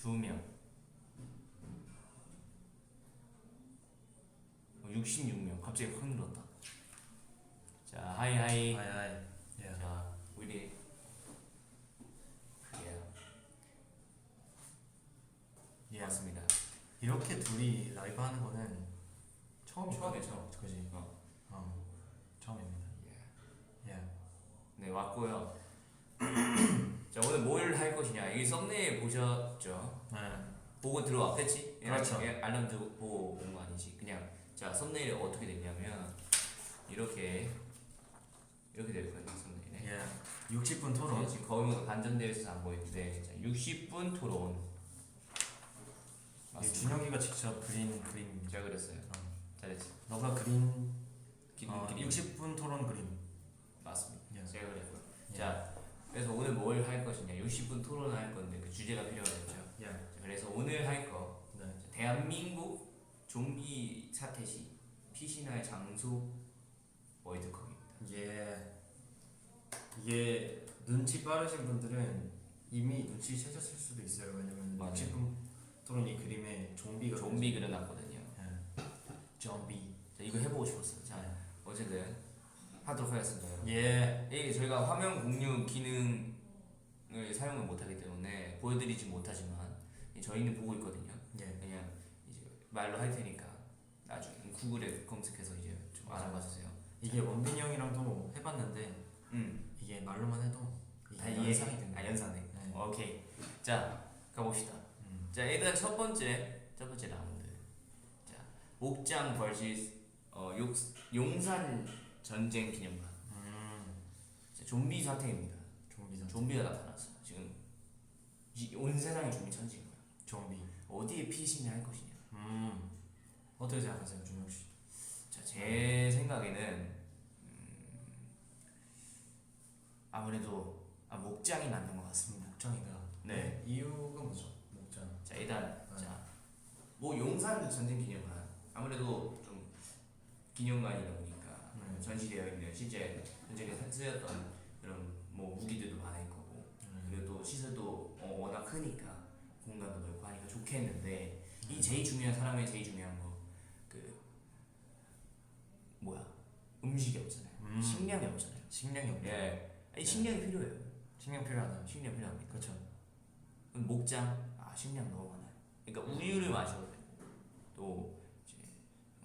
2명. 66명. 갑자기 확 늘었다. 자, 하이. 하이. 자, 우리 맞습니다. 이렇게 둘이 라이브 하는 거는 처음이야. 처음. 그지? 처음입니다. 네, 왔고요. 자, 오늘 뭘 할 것이냐. 이 썸네일 보셨죠? 네. 보고 들어왔겠지? 그렇죠. 알람 보고 온 거 아니지. 그냥 자, 썸네일이 어떻게 됐냐면 이렇게 될 거예요. 썸네일에. 60분 토론. 지금 거의 뭐 반전되어 있어서 안 보이는데, 자, 60분 토론. 이게 준혁이가 직접 그린 그림입니다. 제가 그랬어요. 잘했지. 너가 그린 그림. 60분 토론 그림. 맞습니다. 예. 제가 그랬고요. 예. 자, 그래서 오늘 뭘 할 것이냐. 60분 토론을 할 건데 그 주제가 필요하겠죠. 예. 자, 그래서 오늘 할 거. 네. 자, 대한민국 좀비 사태 시 피신할 장소 월드컵입니다. 이게 눈치 빠르신 분들은 이미 눈치채셨을 수도 있어요. 왜냐면 맞아요. 60분 토론 이 그림에 좀비가 좀비 그려놨거든요. 좀비. 자, 이거 해보고 싶었어요. 자, 어쨌든 하도록 하겠습니다. 이게 저희가 화면 공유 기능을 사용을 못하기 때문에 보여드리지 못하지만 저희는 보고 있거든요. 그냥 이제 말로 할 테니까 나중에 구글에 검색해서 이제 좀 알아봐 주세요. 이게 원빈이 형이랑도 해봤는데 이게 말로만 해도 이게 연상이 된다. 연상돼. 네. 오케이. 자, 가봅시다. 자, 일단 첫 번째 라운드. 자, 목장 vs 용산 전쟁 기념관. 자, 좀비 사태입니다. 좀비가 나타났어요. 지금 온 세상이 좀비 천지인 거야. 좀비. 어디에 피신을 할 것이냐. 어떻게 생각하세요, 준혁 씨? 자, 제 생각에는 아무래도 목장이 맞는 것 같습니다. 목장이다. 네. 이유가 뭐죠? 목장. 자, 일단 뭐 용산 전쟁 기념관 아무래도 좀 기념관이다 보니까 전시되어 있는 실제 전쟁에 쓰였던 그런 뭐 무기들도 많을 거고 그리고 또 시설도 워낙 크니까 공간도 넓고 하니까 좋겠는데 이 제일 중요한 사람의 제일 중요한 거 그 뭐야 음식이 없잖아요. 식량이 없잖아요. 식량이 없죠. 아니, 식량이 필요해요. 식량 필요하다. 식량 필요합니다. 그렇죠. 목장 식량 너무 많아요. 그러니까 우유를 마셔도 되고 또 이제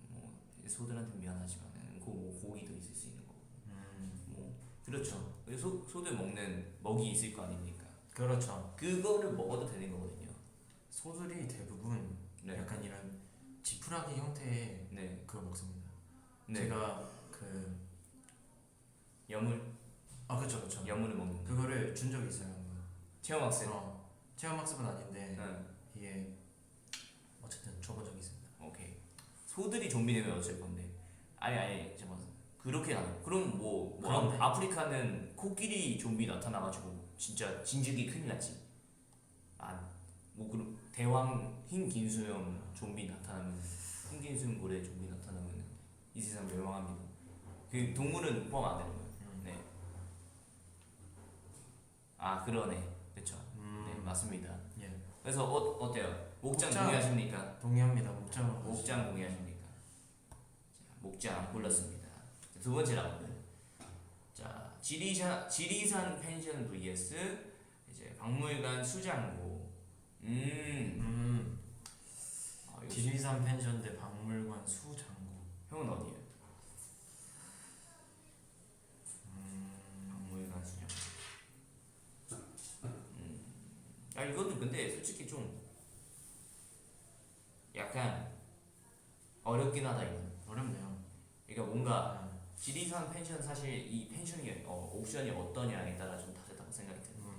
뭐 소들한테 미안하지만은 고기도 있을 수 있는 거고 뭐 그렇죠. 소들 먹는 먹이 있을 거 아닙니까? 그렇죠. 그거를 먹어도 되는 거거든요. 소들이 대부분 약간 이런 지푸라기 형태의 그거 먹습니다. 제가 그 여물 그렇죠. 여물을 먹는 그거를 준 적이 있어요. 한번. 체험학습. 체험학습은 아닌데 이게 어쨌든 줘본 적이 있습니다. 오케이. 소들이 좀비 되면 어쩔 건데? 아니 잠깐만. 그렇게 안. 그럼 뭐 아프리카는 코끼리 좀비 나타나가지고 진짜 진즉이 큰일 났지. 뭐 그럼 대왕 흰 긴수염 좀비 나타나면 흰 긴수염 고래 좀비 나타나면 이 세상 멸망합니다. 그 동물은 포함 안 되는 거예요. 네. 그러네. 그렇죠. 네, 맞습니다. 그래서 어때요? 목장 동의하십니까? 동의합니다. 목장 동의하십니까? 자, 목장 골랐습니다. 자, 두 번째 라운드. 자, 지리산 펜션 vs 이제 박물관 수장고. 지리산 펜션 대 박물관 수장고. 형은 어디예요? 박물관 수장고. 이것도 근데 솔직히 좀 약간 어렵긴 하다 이거는. 어렵네요. 그러니까 뭔가 지리산 펜션 사실 이 펜션이 옵션이 어떠냐에 따라 좀 다르다고 생각이 들어요.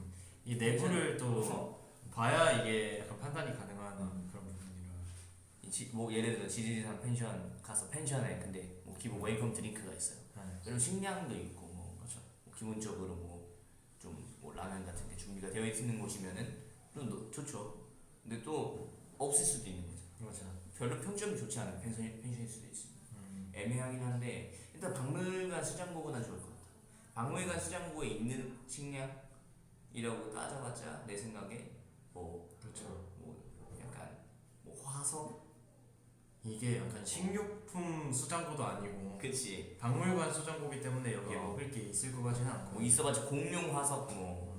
이 내부를 또 봐야 이게 약간 판단이 가능한 그런 부분이라. 뭐 예를 들어 지리산 펜션 가서 펜션에 근데 뭐 기본 웰컴 드링크가 있어요. 그리고 식량도 있고 뭐 기본적으로 뭐 좀 뭐 라면 같은 게 준비가 되어 있는 곳이면은 좀 좋죠. 근데 또 없을 수도 있는 거죠. 그렇죠. 별로 평점이 좋지 않은 펜션일 수도 있습니다. 애매하긴 한데 일단 박물관 수장고보다 좋을 것 같아. 박물관 수장고에 있는 식량이라고 따져봤자 내 생각에 그렇죠. 뭐 약간 뭐 화석. 이게 약간 식료품 수장고도 아니고 그치. 박물관 수장고기 때문에 여기에 먹을 게 있을 것 같지는 않고. 뭐 있어봤자 공룡 화석 뭐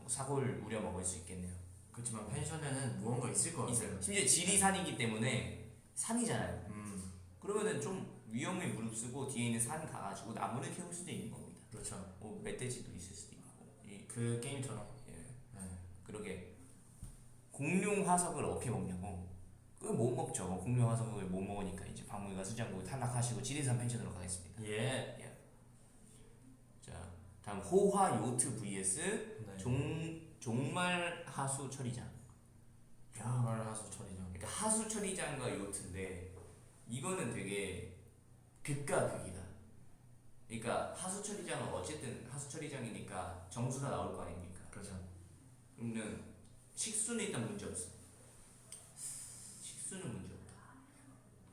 사골 우려 먹을 수 있겠네요. 그렇지만 펜션에는 무언가 있을 것 같아요. 있어요. 심지어 지리산이기 때문에 산이잖아요. 그러면은 좀 위험에 무릅쓰고 뒤에 있는 산 가가지고 나무를 키울 수도 있는 겁니다. 그렇죠. 뭐 멧돼지도 있을 수도 있고. 그 게임처럼. 예. 네. 그러게 공룡 화석을 어떻게 먹냐고. 그거 못 먹죠. 공룡 화석을 못 먹으니까 이제 박물관 수장고 탈락하시고 지리산 펜션으로 가겠습니다. 예. 자, 다음 호화 요트 vs 네. 종말 하수 처리장. 정말 하수 처리죠. 그러니까 하수 처리장과 요트인데 이거는 되게 극과 극이다. 그러니까 하수 처리장은 어쨌든 하수 처리장이니까 정수가 나올 거 아닙니까? 그렇죠. 그러면 식수는 일단 문제 없어. 식수는 문제 없다.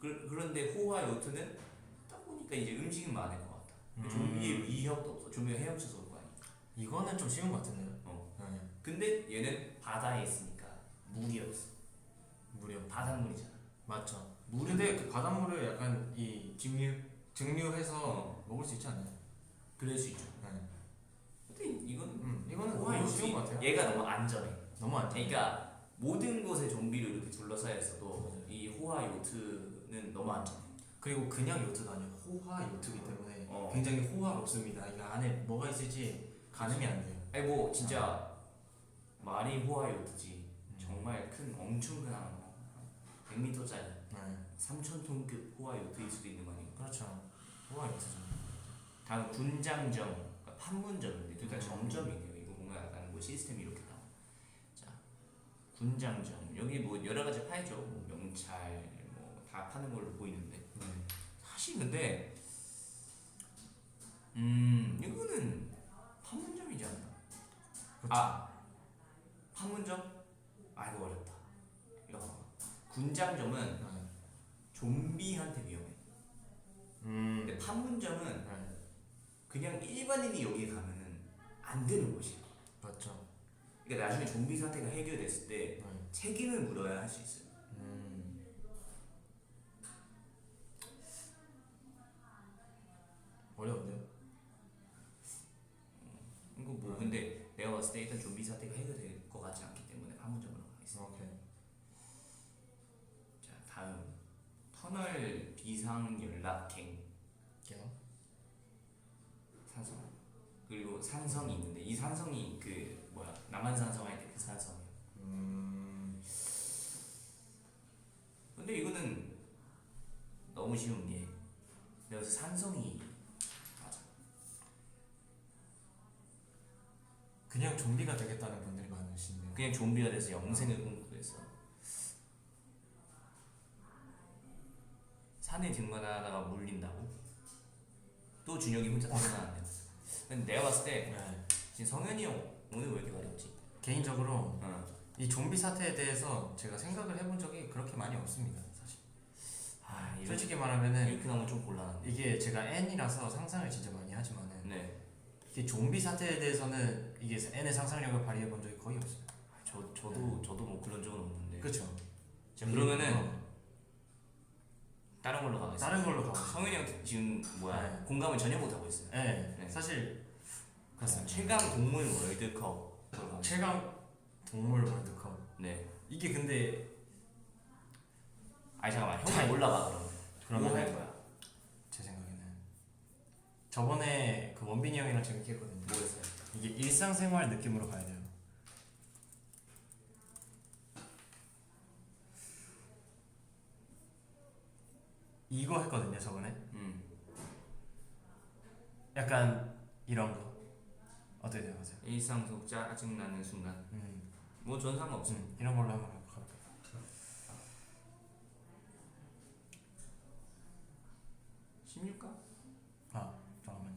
그런데 호화 요트는 딱 보니까 이제 음식은 많을 것 같다. 좀비의 위협도 없어. 좀비가 헤엄쳐서 올 거 아니야. 이거는 좀 쉬운 것 같은데요. 네. 근데 얘는 바다에 있으니까 물이 없어. 무려 바닷물이잖아. 맞죠. 근데 그 바닷물을 약간 이 증류해서 먹을 수 있지 않나요? 그럴 수 있죠. 네. 근데 이거는 호화 너무 요트 쉬운 것 같아요. 얘가 너무 안전해. 너무 안 돼. 그러니까 모든 곳에 좀비로 이렇게 둘러싸여 있어도 이 호화 요트는 너무 안전해. 그리고 그냥 요트가 아니고 호화 요트이기 때문에 어. 굉장히 호화롭습니다. 이거 안에 뭐가 있을지 가늠이 안 돼요. 아니 뭐 진짜 말이 호화 요트지. 정말 큰 엄청 큰 100m짜리 네. 3,000톤급 호화 요트일 수도 있는 거 아니에요? 그렇죠. 호화 요트죠. 다음 군장점, 그러니까 판문점인데 둘 다 점점이네요. 이거 뭔가 약간 뭐 시스템이 이렇게 나와. 자, 군장점 여기 뭐 여러 가지 팔죠. 뭐 명찰 뭐 다 파는 걸로 보이는데 사실 근데 이거는 판문점이지 않나? 그렇죠. 아 판문점? 아 이거 어렵다. 이거 봐봐. 군장점은 좀비한테 위험해. 근데 판문점은 네. 그냥 일반인이 여기 가면은 안 되는 곳이야. 맞죠. 그러니까 나중에 좀비 사태가 해결됐을 때 책임을 물어야 할 수 있어요. 어려운데요? 이거 뭐 근데 내가 봤을 때 일단 좀비 사태가 해결될 것 같지 않기 때문에 판문점으로 가겠습니다. 오케이. 자 다음 터널 비상연락갱 산성 그리고 산성이 있는데 이 산성이 그 뭐야 남한산성 할 때 그 산성이야. 근데 이거는 너무 쉬운 게 내가 그래서 산성이 맞아. 그냥 좀비가 되겠다는 분들이 많으신데. 그냥 좀비가 돼서 영생을 꿈꾸겠어. 산에 등반하다가 물린다고? 또 준혁이 혼자 타고나는데. 근데 내가 봤을 때 지금 성현이 형 오늘 왜 이렇게 가렵지? 개인적으로 이 좀비 사태에 대해서 제가 생각을 해본 적이 그렇게 많이 없습니다. 사실. 솔직히 말하면은 이렇게 나오면 좀 곤란한데. 이게 제가 N이라서 상상을 진짜 많이 하지만은 네. 이 좀비 사태에 대해서는 이게 N의 상상력을 발휘해 본 적이 거의 없어요. 저도 뭐 그런 적은 없는데. 그렇죠. 자 그러면은 다른 걸로 가겠습니다. 다른 걸로 가고 성현이 형 지금 뭐야 네. 공감을 전혀 못 하고 있어요. 네. 사실 그렇습니다. 최강 동물 월드컵. 최강 동물 월드컵. 네. 이게 근데 아니 잠깐만 형이 올라가 그러면 뭐 할 거야? 제 생각에는 저번에 그 원빈이 형이랑 재밌게 했거든요. 뭐 했어요? 이게 일상생활 느낌으로 가야 돼요. 이거 했거든요 저번에. 약간 이런 거 어떻게 생각하세요? 일상 속 짜증나는 순간. 뭐 전 상관없어. 이런 걸로 한번 해볼까요? 잠깐만요.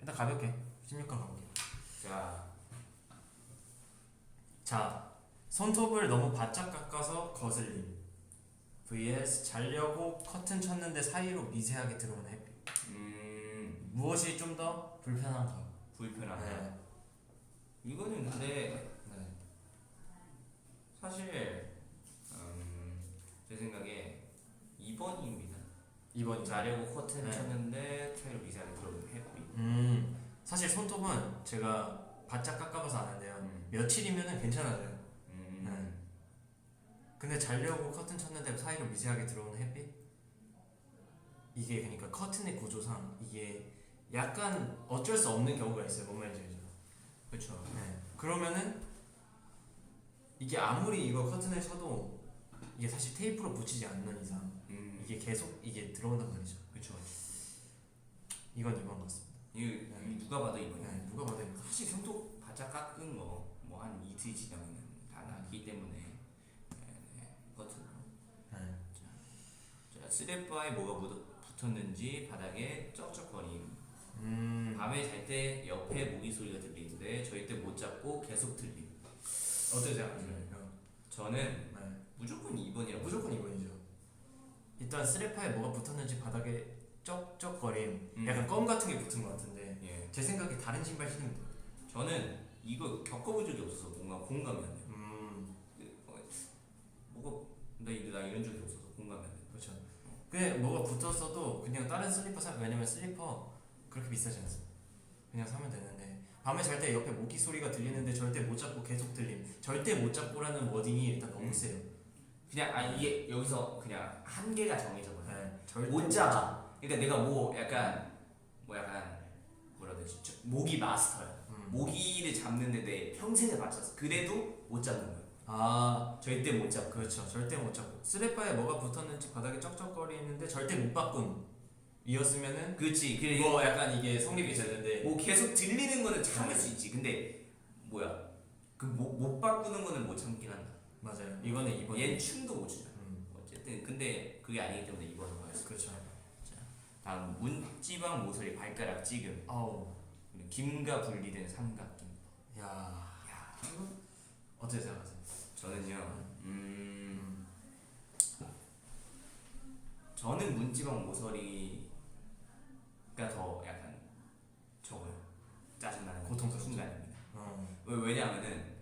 일단 가볍게 16강 가볼게요. 자, 손톱을 너무 바짝 깎아서 거슬림 vs 자려고 커튼 쳤는데 사이로 미세하게 들어오는 햇빛. 무엇이 좀 더 불편한가? 불편하다. 네. 이거는 근데 2번이죠. 자려고 커튼 네. 쳤는데 사이로 미세하게 들어오는 햇빛. 사실 손톱은 제가 바짝 깎아봐서 아는데요. 며칠이면은 괜찮아져요. 네. 근데 자려고 커튼 쳤는데 사이로 미세하게 들어오는 햇빛? 이게 그러니까 커튼의 구조상 이게 약간 어쩔 수 없는 경우가 있어요. 뭔 말인지 알죠? 그렇죠. 네. 그러면은 이게 아무리 이거 커튼을 쳐도 이게 사실 테이프로 붙이지 않는 이상 이게 계속 이게 들어온단 말이죠. 그렇죠. 이건 2번 같습니다. 이 누가 봐도 이번이야. 네, 누가 봐도 이거. 사실 손톱 바짝 깎은 거 뭐 한 이틀 지나면 다 나기 때문에 버튼. 네. 자, 스랩바에 뭐가 붙었는지 바닥에 쩍쩍거림. 밤에 잘 때 옆에 모기 소리가 들리는데 절대 못 잡고 계속 들림. 어떻게 생각하세요? 저는 네. 무조건 2번이라고. 무조건 2번이죠. 일단 스레파에 뭐가 붙었는지 바닥에 쩍쩍거림. 약간 껌 같은 게 붙은 것 같은데 예. 제 생각에 다른 신발 신으면 돼요. 저는 이거 겪어본 적이 없어서 뭔가 공감이 안 돼요. 뭐가 나 이런 적이 없어서 공감이 안 돼요. 그렇죠. 근데 뭐가 붙었어도 그냥 다른 슬리퍼 사 왜냐면 슬리퍼 그렇게 비싸지 않습니다. 그냥 사면 되는데 밤에 잘 때 옆에 모기 소리가 들리는데 절대 못 잡고 계속 들림. 절대 못 잡고라는 워딩이 일단 너무 세요. 그냥 이게 여기서 그냥 한계가 정해져 버려. 네, 절대 못 잡아. 그러니까 내가 뭐 약간 뭐라 해야 되지? 모기 마스터야. 모기를 잡는데 내 평생을 바쳤어. 그래도 못 잡는 거야. 아 절대 못 잡고. 그렇죠. 절대 못 잡고 스레파에 뭐가 붙었는지 바닥에 쩍쩍거리는데 절대 못 바꾼 이었으면은 그렇지. 그래 뭐 약간 이게 성립이 되는데 뭐 계속 들리는 거는 참을 수 있지. 근데 뭐야? 그 못 바꾸는 거는 못 참긴 한다. 맞아요. 이거는 2번. 얘는 춤도 못 추잖아. 어쨌든 근데 그게 아니기 때문에 2번으로 가겠어. 그렇죠. 다음 문지방 모서리 발가락 찌금. 아우. 김과 분리된 삼각김. 야. 어떻게 생각하세요? 저는요. 저는 문지방 모서리가 더 약간 적어요. 짜증나는 고통스럽죠. 순간입니다. 왜냐하면은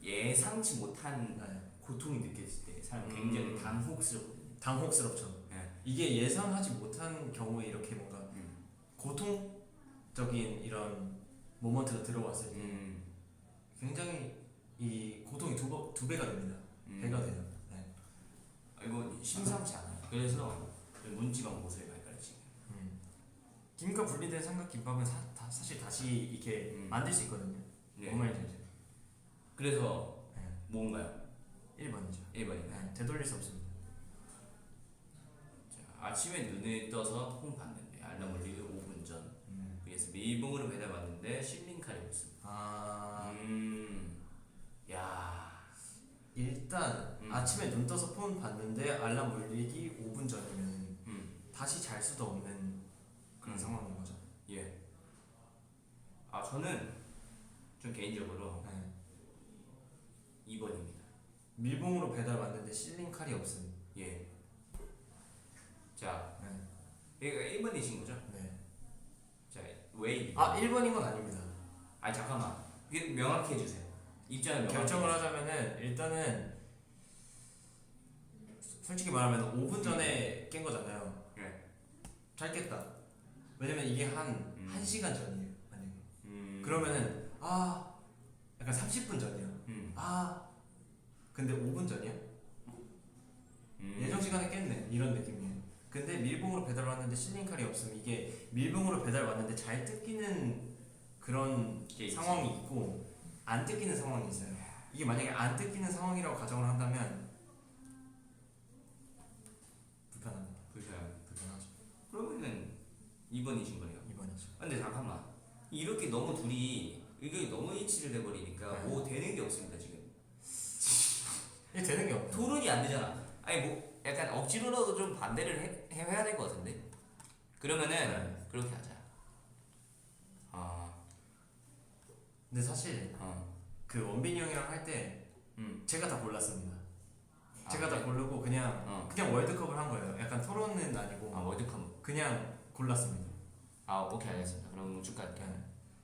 예상치 못한 고통이 느껴질 때 사람 굉장히 당혹스럽거든요. 당혹스럽죠. 네. 이게 예상하지 못한 경우에 이렇게 뭔가 고통적인 이런 모먼트가 들어왔을 때 굉장히 이 고통이 두 배가 됩니다. 배가 돼요. 네. 이거 심상치 않아요. 그래서 문지방 모서리 발가락 찌금. 김과 분리된 삼각김밥은 사실 다시 이렇게 만들 수 있거든요. 네. 뭔 말인지 알죠? 그래서 네. 뭔가요? 1번이죠. 1번이네. 되돌릴 수 없습니다. 아침에 눈을 떠서 폰 봤는데 알람 울리기 5분 전. 그래서 밀봉으로 배달받는데 실링칼이 없습니다. 야. 일단 아침에 눈 떠서 폰 봤는데 알람 울리기 5분 전이면 다시 잘 수도 없는 그런 상황인 거죠. 예. 저는 좀 개인적으로 2번입니다. 밀봉으로 배달 왔는데 실링 칼이 없음. 예. 자, 얘가 1번이신 거죠? 네. 자, 왜 2번? 1번인 건 아닙니다. 아니 잠깐만. 이게 명확히 해주세요. 입장을 명확히 결정을 해주세요. 하자면은 일단은 솔직히 말하면 5분 전에 깬 거잖아요. 네. 잘 깼다. 왜냐면 이게 한 1시간 전이에요. 만약에. 그러면은 약간 30분 전이야. 근데 5분 전이야? 예정 시간에 깼네. 이런 느낌이에요. 근데 밀봉으로 배달 왔는데 실링칼이 없으면 이게 밀봉으로 배달 왔는데 잘 뜯기는 그런 상황이 있고 안 뜯기는 상황이 있어요. 이게 만약에 안 뜯기는 상황이라고 가정을 한다면 불편합니다. 불편하죠. 그러면은 2번이신 거네요. 2번이죠. 근데 잠깐만. 이렇게 너무 둘이 의견이 너무 일치를 해버리니까 뭐 되는 게 없습니다 지금. 이게 되는 게 없네. 토론이 안 되잖아. 아니 뭐 약간 억지로라도 좀 반대를 해야 될 것 같은데. 그러면은 그렇게 하자. 근데 사실 그 원빈이 형이랑 할 때 제가 다 골랐습니다. 제가 다 고르고 그냥 월드컵을 한 거예요. 약간 토론은 아니고 월드컵. 그냥 골랐습니다. 오케이 알겠습니다. 그럼 쭉 갈게요.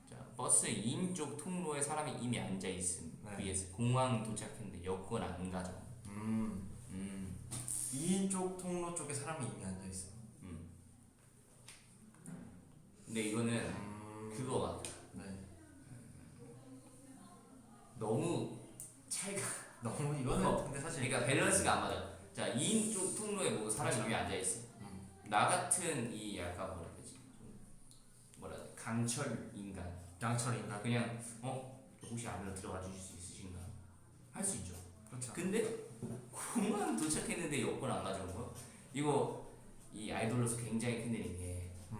자, 버스 2인 쪽 통로에 사람이 이미 앉아 있음. vs 공항 도착했는데 여권 안 가져. 2인 쪽 통로 쪽에 사람이 이미 앉아 있어. 근데 이거는 그거 같아. 네. 너무 차이가 너무 이거는 근데 사실 그러니까 밸런스가 안 맞아. 자, 2인 쪽 통로에 뭐 사람이 위에 앉아 있어. 나 같은 이 약간 뭐라 해야 되지? 좀 뭐라 해야 돼? 강철 인간. 양철인가? 그냥 혹시 안으로 들어가 주실 수 있으신가? 할 수 있죠. 그렇죠. 근데 공항 도착했는데 여권 안 가져온 거? 이거 이 아이돌로서 굉장히 큰일인 게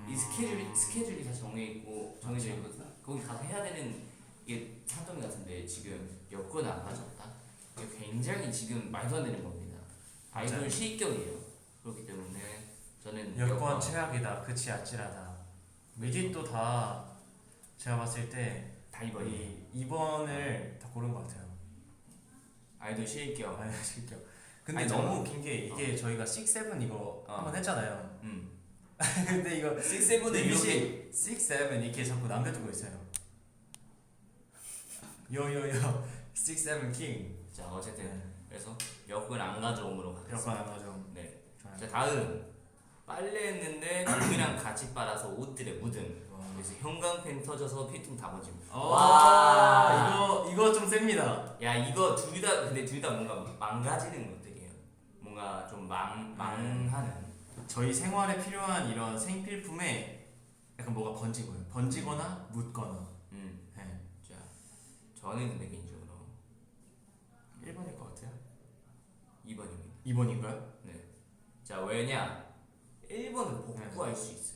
이 스케줄이 다 정해져 있거든. 거기 가서 해야 되는 이게 산더미 같은데 지금 여권 안 가져왔다. 이게 굉장히 지금 말도 안 되는 겁니다. 아이돌 실격이에요. 그렇기 때문에 저는 여권 최악이다. 그치 아찔하다. 미디도 다 제가 봤을 때 다 이번이 2번을 다 고른 것 같아요. 아이돌 실격. 아니 실격. 근데 아니, 너무 웃긴 게 이게 저희가 6, 7 이거 한번 했잖아요. 근데 이거 6, 7은 이렇게 6, 7 이렇게 자꾸 남겨두고 있어요. 요요요 6, 7 킹. 자 어쨌든 네. 그래서 여권 안 가져옴으로 가겠습니다. 여권 안 가져. 네. 좋아요. 자 다음 빨래했는데 물이랑 같이 빨아서 옷들에 묻음. 그래서 형광펜 터져서 피통 다 번짐. 와 이거 좀 셉니다. 야 이거 둘 다 근데 둘 다 뭔가 망가지는 것들이에요. 뭔가 좀 망하는. 저희 생활에 필요한 이런 생필품에 약간 뭐가 번진 거예요. 번지거나 묻거나. 네. 자 저는 근데 개인적으로 1번일 것 같아요. 2번입니다. 2번인가요? 네. 자 왜냐 1번은 복구할 수 있어요.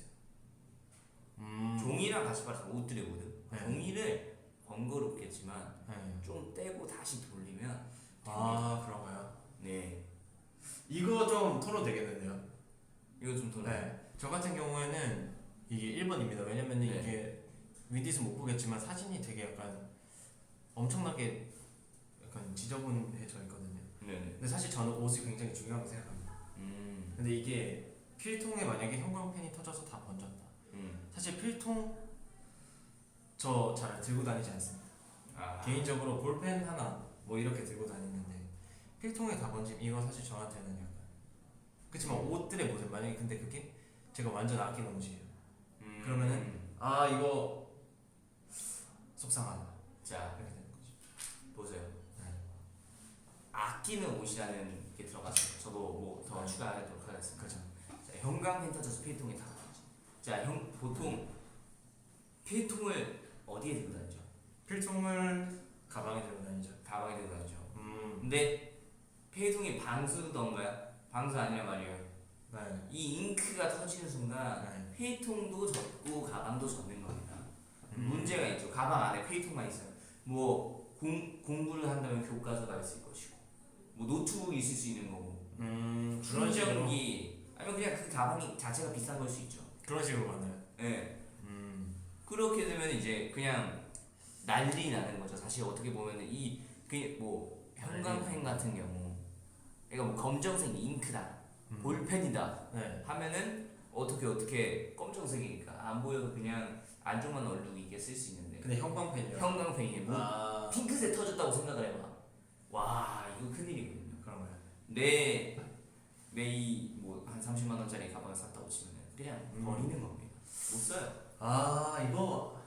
종이랑 같이 빨아서 옷들에 묻음. 네. 종이를 번거롭겠지만 네. 좀 떼고 다시 돌리면 아 그런가요? 네. 이거 좀 토론 되겠는데요? 이거 좀 더. 네. 저 같은 경우에는 이게 1번입니다. 왜냐면 네. 이게 위디스 못 보겠지만 사진이 되게 약간 엄청나게 약간 지저분해져 있거든요. 네. 근데 사실 저는 옷이 굉장히 중요하게 생각합니다. 근데 이게 필통에 만약에 형광펜이 터져서 다 번졌다. 사실 필통 저 잘 들고 다니지 않습니다. 개인적으로 볼펜 하나 뭐 이렇게 들고 다니는데 필통에 다 번짐 이거 사실 저한테는 약간 그렇지만 옷들에 묻은 만약에 근데 그게 제가 완전 아끼는 옷이에요. 그러면은 아 이거 속상하다. 자 이렇게 되는 거지. 보세요. 네. 아끼는 옷이라는 게 들어갔어요. 저도 뭐 더 추가하도록 하겠습니다. 그죠. 자, 형광펜 터져서 필통에 다 번짐. 자, 보통 필통을 어디에 들고 다니죠? 필통을 가방에 들고 다니죠. 가방에 들고 다니죠. 근데 필통이 방수던가요? 방수 아니란 말이에요. 네. 이 잉크가 터지는 순간 네. 필통도 젖고 가방도 젖는 겁니다. 문제가 있죠. 가방 안에 필통만 있어요. 뭐 공부를 한다면 교과서가 있을 것이고, 뭐 노트북이 있을 수 있는 거고, 충전기 아니면 그냥 그 가방이 자체가 비싼 걸 수 있죠. 그런 식으로 만나요. 네. 그렇게 되면 이제 그냥 난리 나는 거죠. 사실 어떻게 보면 뭐 형광펜 같은 경우, 그러니까 뭐 검정색 잉크다, 볼펜이다 네. 하면은 어떻게 검정색이니까 안 보여서 그냥 안쪽만 얼룩이게 쓸 수 있는데. 근데 형광펜이요. 형광펜이 뭐 핑크색 터졌다고 생각을 해봐. 와 이거 큰일이거든요. 그런가요? 뭐한 30만 원짜리 가방을 샀다고 치면 그냥 버리는 겁니다. 못 써요. 이거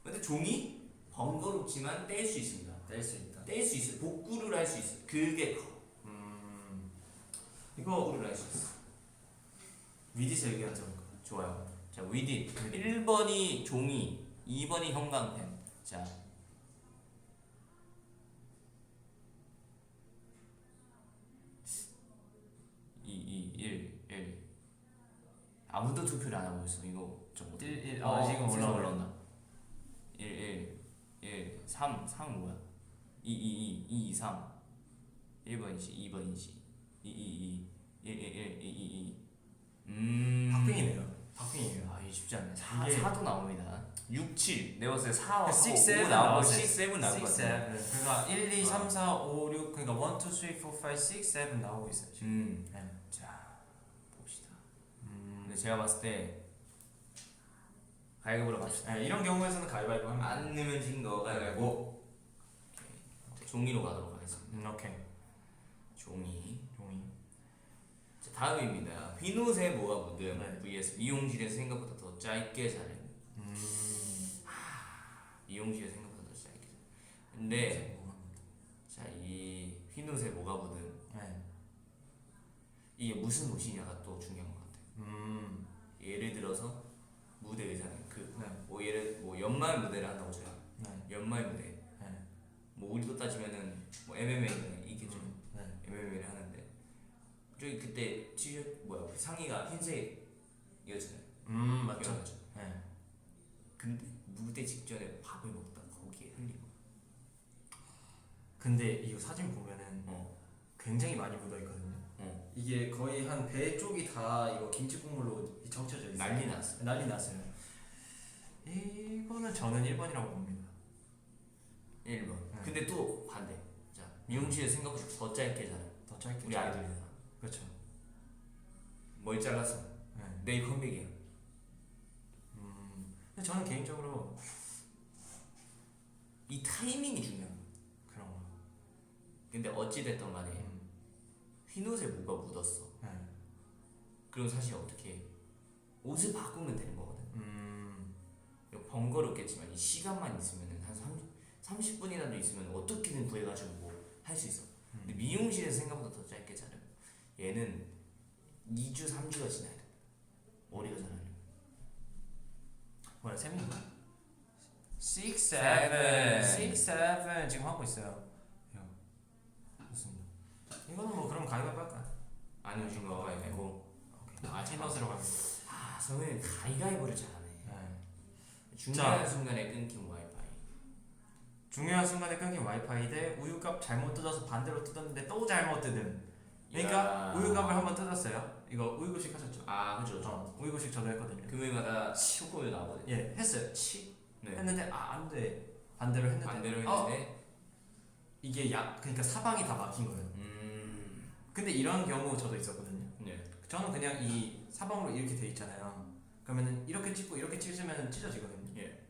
근데 종이 번거롭지만 뗄 수 있습니다. 뗄 수 있다. 뗄 수 있어요. 복구를 할 수 있어요. 그게 커. 이거 복구를 할 수 있어. 위디스 얘기하자. 좋아요. 자 위디 1번이 종이, 2번이 형광펜. 자 1 아무도 투표를 안 하고 있어. 이거 좀 1 지금 올라온다. 올라온다. 3 뭐야? 2 3 1번이지 2번이지 2 박빙이네요. 박빙이에요. 아 이게 쉽지 않네. 이게 4도 나옵니다. 6 7 내가 봤을 때 4 5 6, 7 나오고 나왔어요. 6 7 나올 것 같아. 그러니까 1, 2, 3, 4, 5, 6 그러니까 1, 2, 3, 4, 5, 6, 7 나오고 있어요. 지금. 네. 자 봅시다. 근데 제가 봤을 때 가위바위보로 갑시다. 네, 이런 경우에서는 가위바위보 하면 안 내면 진 거 가위바위보. 종이로 가도록 하겠습니다. 오케이. 종이. 다음입니다. 흰옷에 뭐가 묻음 네. vs 미용실에서 생각보다 더 짧게 자르는. 미용실에서 생각보다 더 짧게 자르는. 근데 자, 이 흰옷에 뭐가 묻음 네. 이게 무슨 옷이냐가 또 중요한 것 같아요. 예를 들어서 무대 의상이 네. 뭐 예를 뭐 연말 무대를 한다고 쳐요. 네. 연말 무대. 네. 뭐 우리도 따지면은 뭐 MMA는 이겠죠. 네. MMA를 하는데 저기 그때 티셔츠 뭐야 상의가 흰색이었잖아요. 맞죠. 기억나죠? 네. 근데 무대 직전에 밥을 먹다 거기에 흘리고. 근데 이거 사진 보면은 굉장히 많이 묻어 있거든요. 이게 거의 한 배 쪽이 다 이거 김치 국물로 적셔져 있어요. 난리 났어. 난리 났어요. 이거는 저는 1번이라고 봅니다. 1번. 네. 근데 또 반대. 자 미용실에 생각보다 더 짧게 자라. 더 짧게. 우리 아이돌이잖아. 그렇죠. 머리 잘랐어. 네. 내일 컴백이야. 근데 저는 개인적으로 이 타이밍이 중요한 거야. 그런 거. 근데 어찌 됐든 간에 흰옷에 뭐가 묻었어. 네. 그럼 사실 어떻게 해? 옷을 바꾸면 되는 거거든. 이거 번거롭겠지만 이 시간만 있으면 한 30분이라도 있으면 어떻게든 구해가지고 뭐 할 수 있어. 근데 미용실에서 생각보다 더 짧게 자르면 얘는 2주 3주가 지나야 돼. 머리가 자라려면. 뭐야 세민인가? 6, 7, 7. 6, 7 지금 하고 있어요. 좋습니다. 이거는 뭐 그럼 가위바위보 할까요? 아니면 지금 너가 해고. 흰옷으로 가면. 아 성현이 가위가위보를 잘하네. 네. 중요한 순간에 끊긴 와이파이. 중요한 순간에 끊긴 와이파이 대 우유값 잘못 뜯어서 반대로 뜯었는데 또 잘못 뜯음. 그러니까 야. 우유값을 한번 뜯었어요. 이거 우유급식 하셨죠? 아 그죠. 우유급식 저도 했거든요. 금요일마다 초코우유 나오거든. 예, 했어요. 치 네. 했는데 안 돼. 반대로 했는데. 반대로 했는데. 이게 그러니까 사방이 다 막힌 거예요. 근데 이런 경우 저도 있었거든요. 네. 저는 그냥 이 사방으로 이렇게 돼 있잖아요. 그러면은 이렇게 찍고 이렇게 찢으면 찢어지거든요. 예.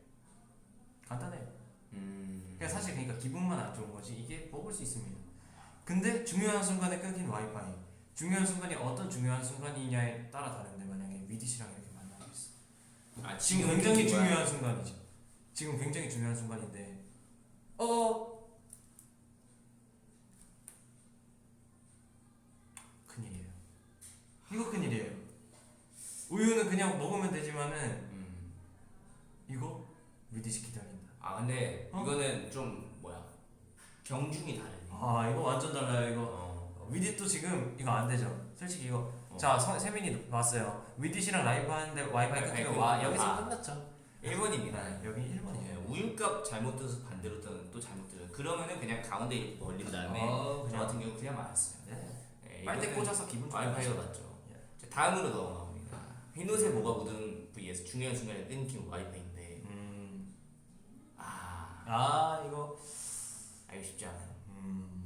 간단해요. 그냥 사실 그러니까 기분만 안 좋은 거지 이게 먹을 수 있습니다. 근데 중요한 순간에 끊긴 와이파이. 중요한 순간이 어떤 중요한 순간이냐에 따라 다른데 만약에 위디 씨랑 이렇게 만나고 있어. 아 지금 굉장히 중요한 순간이죠. 지금 굉장히 중요한 순간인데 큰일이에요. 이거 큰일이에요. 우유는 그냥 먹으면 되지만은 이거 위디 씨 기다린다. 아 근데 이거는 좀 뭐야 경중이 다르네. 아 이거 완전 달라요 이거. 위디 또 지금 이거 안 되죠. 솔직히 이거 자 세민이 왔어요. 위디 씨랑 라이브 하는데 와이파이 끊기면 와 여기서 끝났죠. 1번입니다. 여기 1번이에요. 우유값 잘못 뜯어서 반대로 또 잘못 뜯어. 그러면은 그냥 가운데 이렇게 벌린 다음에 저 같은 경우 그냥 말았어요. 네, 빨대 꽂아서 기분 좋게 와이파이가 맞죠. 자, 다음으로 넘어갑니다. 흰옷에 뭐가 묻은 vs 중요한 순간에 끊긴 와이파이인데 이거 알기 쉽지 않아요.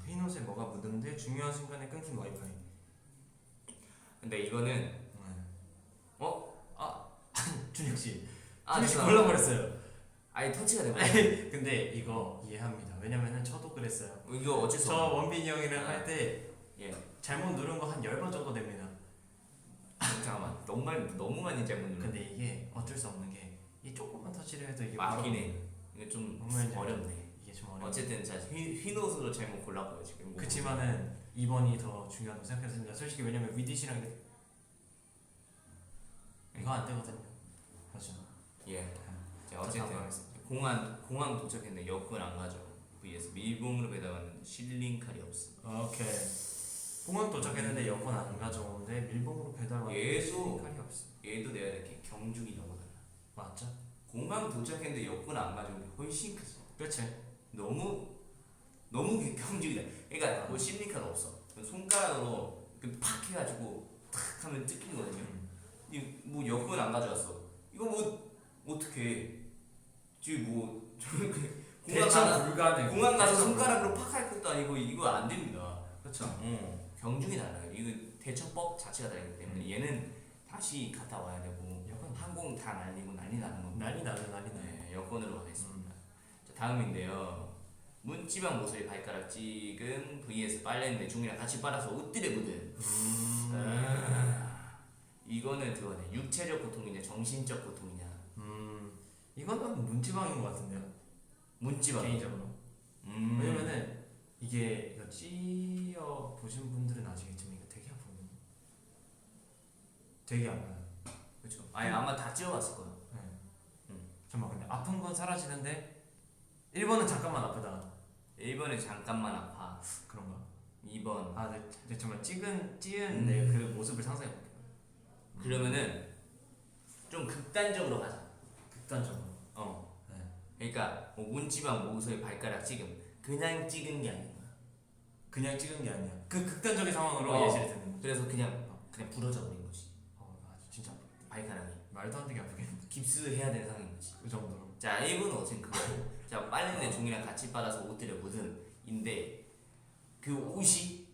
흰옷에 뭐가 묻은데 중요한 순간에 끊긴 와이파이. 근데 이거는 준혁 씨. 아, 준혁 씨 죄송합니다. 골라버렸어요. 아예 터치가 되고. 근데 이거 이해합니다. 왜냐면은 저도 그랬어요. 이거 어쩔 수 저 없어. 원빈이 형이랑 할 때 예. 잘못 누른 거 한 10번 정도 됩니다. 잠깐만. 너무 많이 잘못 눌렀. 근데 이게 어쩔 수 없는 게 이 조금만 터치를 해도 이게 맞기네. 이게 좀 정말 어렵네. 이게 좀 어렵네. 어쨌든 자 흰옷으로 잘못 골랐고요 지금. 그치만은 2번이 더 중요하다고 생각했습니다. 솔직히 왜냐면 위디 씨랑 이거 안 되거든요. 그렇죠. 예. 자 다음 어쨌든 가겠습니다. 공항 도착했는데 여권 안 가져. vs 밀봉으로 배달왔는데 실링칼이 없어. 오케이. 공항 도착했는데 여권 안 가져오는데 밀봉으로 배달 왔는데 얘도- 칼이 없어. 얘도 내가 이렇게 경중이 너무 달라. 맞죠? 공항 도착했는데 여권 안 가져온 게 훨씬 크지. 그렇지. 너무 경중이다. 그러니까 뭐 실링칼 없어. 손가락으로 팍 해가지고 탁 하면 뜯기거든요. 뭐 여권 안 가져왔어. 이거 뭐 어떻게? 지금 뭐 대처 불가능. 공항 가서 손가락으로 팍 할 것도 아니고 이거 안 됩니다. 그렇죠. 경중이 달라요. 이거 대처법 자체가 다르기 때문에 얘는 다시 갔다 와야 되고 여권 항공 다 날리고 난리 나는 거. 난리 나죠, 난리 나. 네, 여권으로 가겠습니다. 자, 다음인데요. 문지방 모서리 발가락 찌금 vs 빨래인데 종이랑 같이 빨아서 옷들에 묻은. 이거는 그거네. 육체적 고통이냐 정신적 고통이냐. 이거는 문지방인 것 같은데요. 문지방. 개인적으로. 왜냐면은 이게 이거 찌어 보신 분들은 아시겠지만 이거 되게 아프거든요. 되게 아파요. 그렇죠. 아니 아마 다 찌어봤을 거야. 잠깐만 근데 아픈 건 사라지는데 1번은 잠깐만 아프다. 1번은 잠깐만 아파. 그런가? 2번. 네, 정말 찌은 내 그 모습을 상상해볼게요. 그러면은 좀 극단적으로 가자. 극단적으로. 네. 그러니까 뭐 문지방 모서리 발가락 찌금 그냥 찍은 게 아니야. 그냥 찍은 게 아니야. 그 극단적인 상황으로 예시를 듣는 거지. 그래서 그냥 부러져 버린 거지. 진짜 발가락이. 말도 안 되게 아프겠는데. 깁스해야 되는 상황인 거지. 그 정도로. 자 1번은 어쨌든 그거고. 자 빨래는 종이랑 같이 빨아서 옷들에 묻은 인데 그 옷이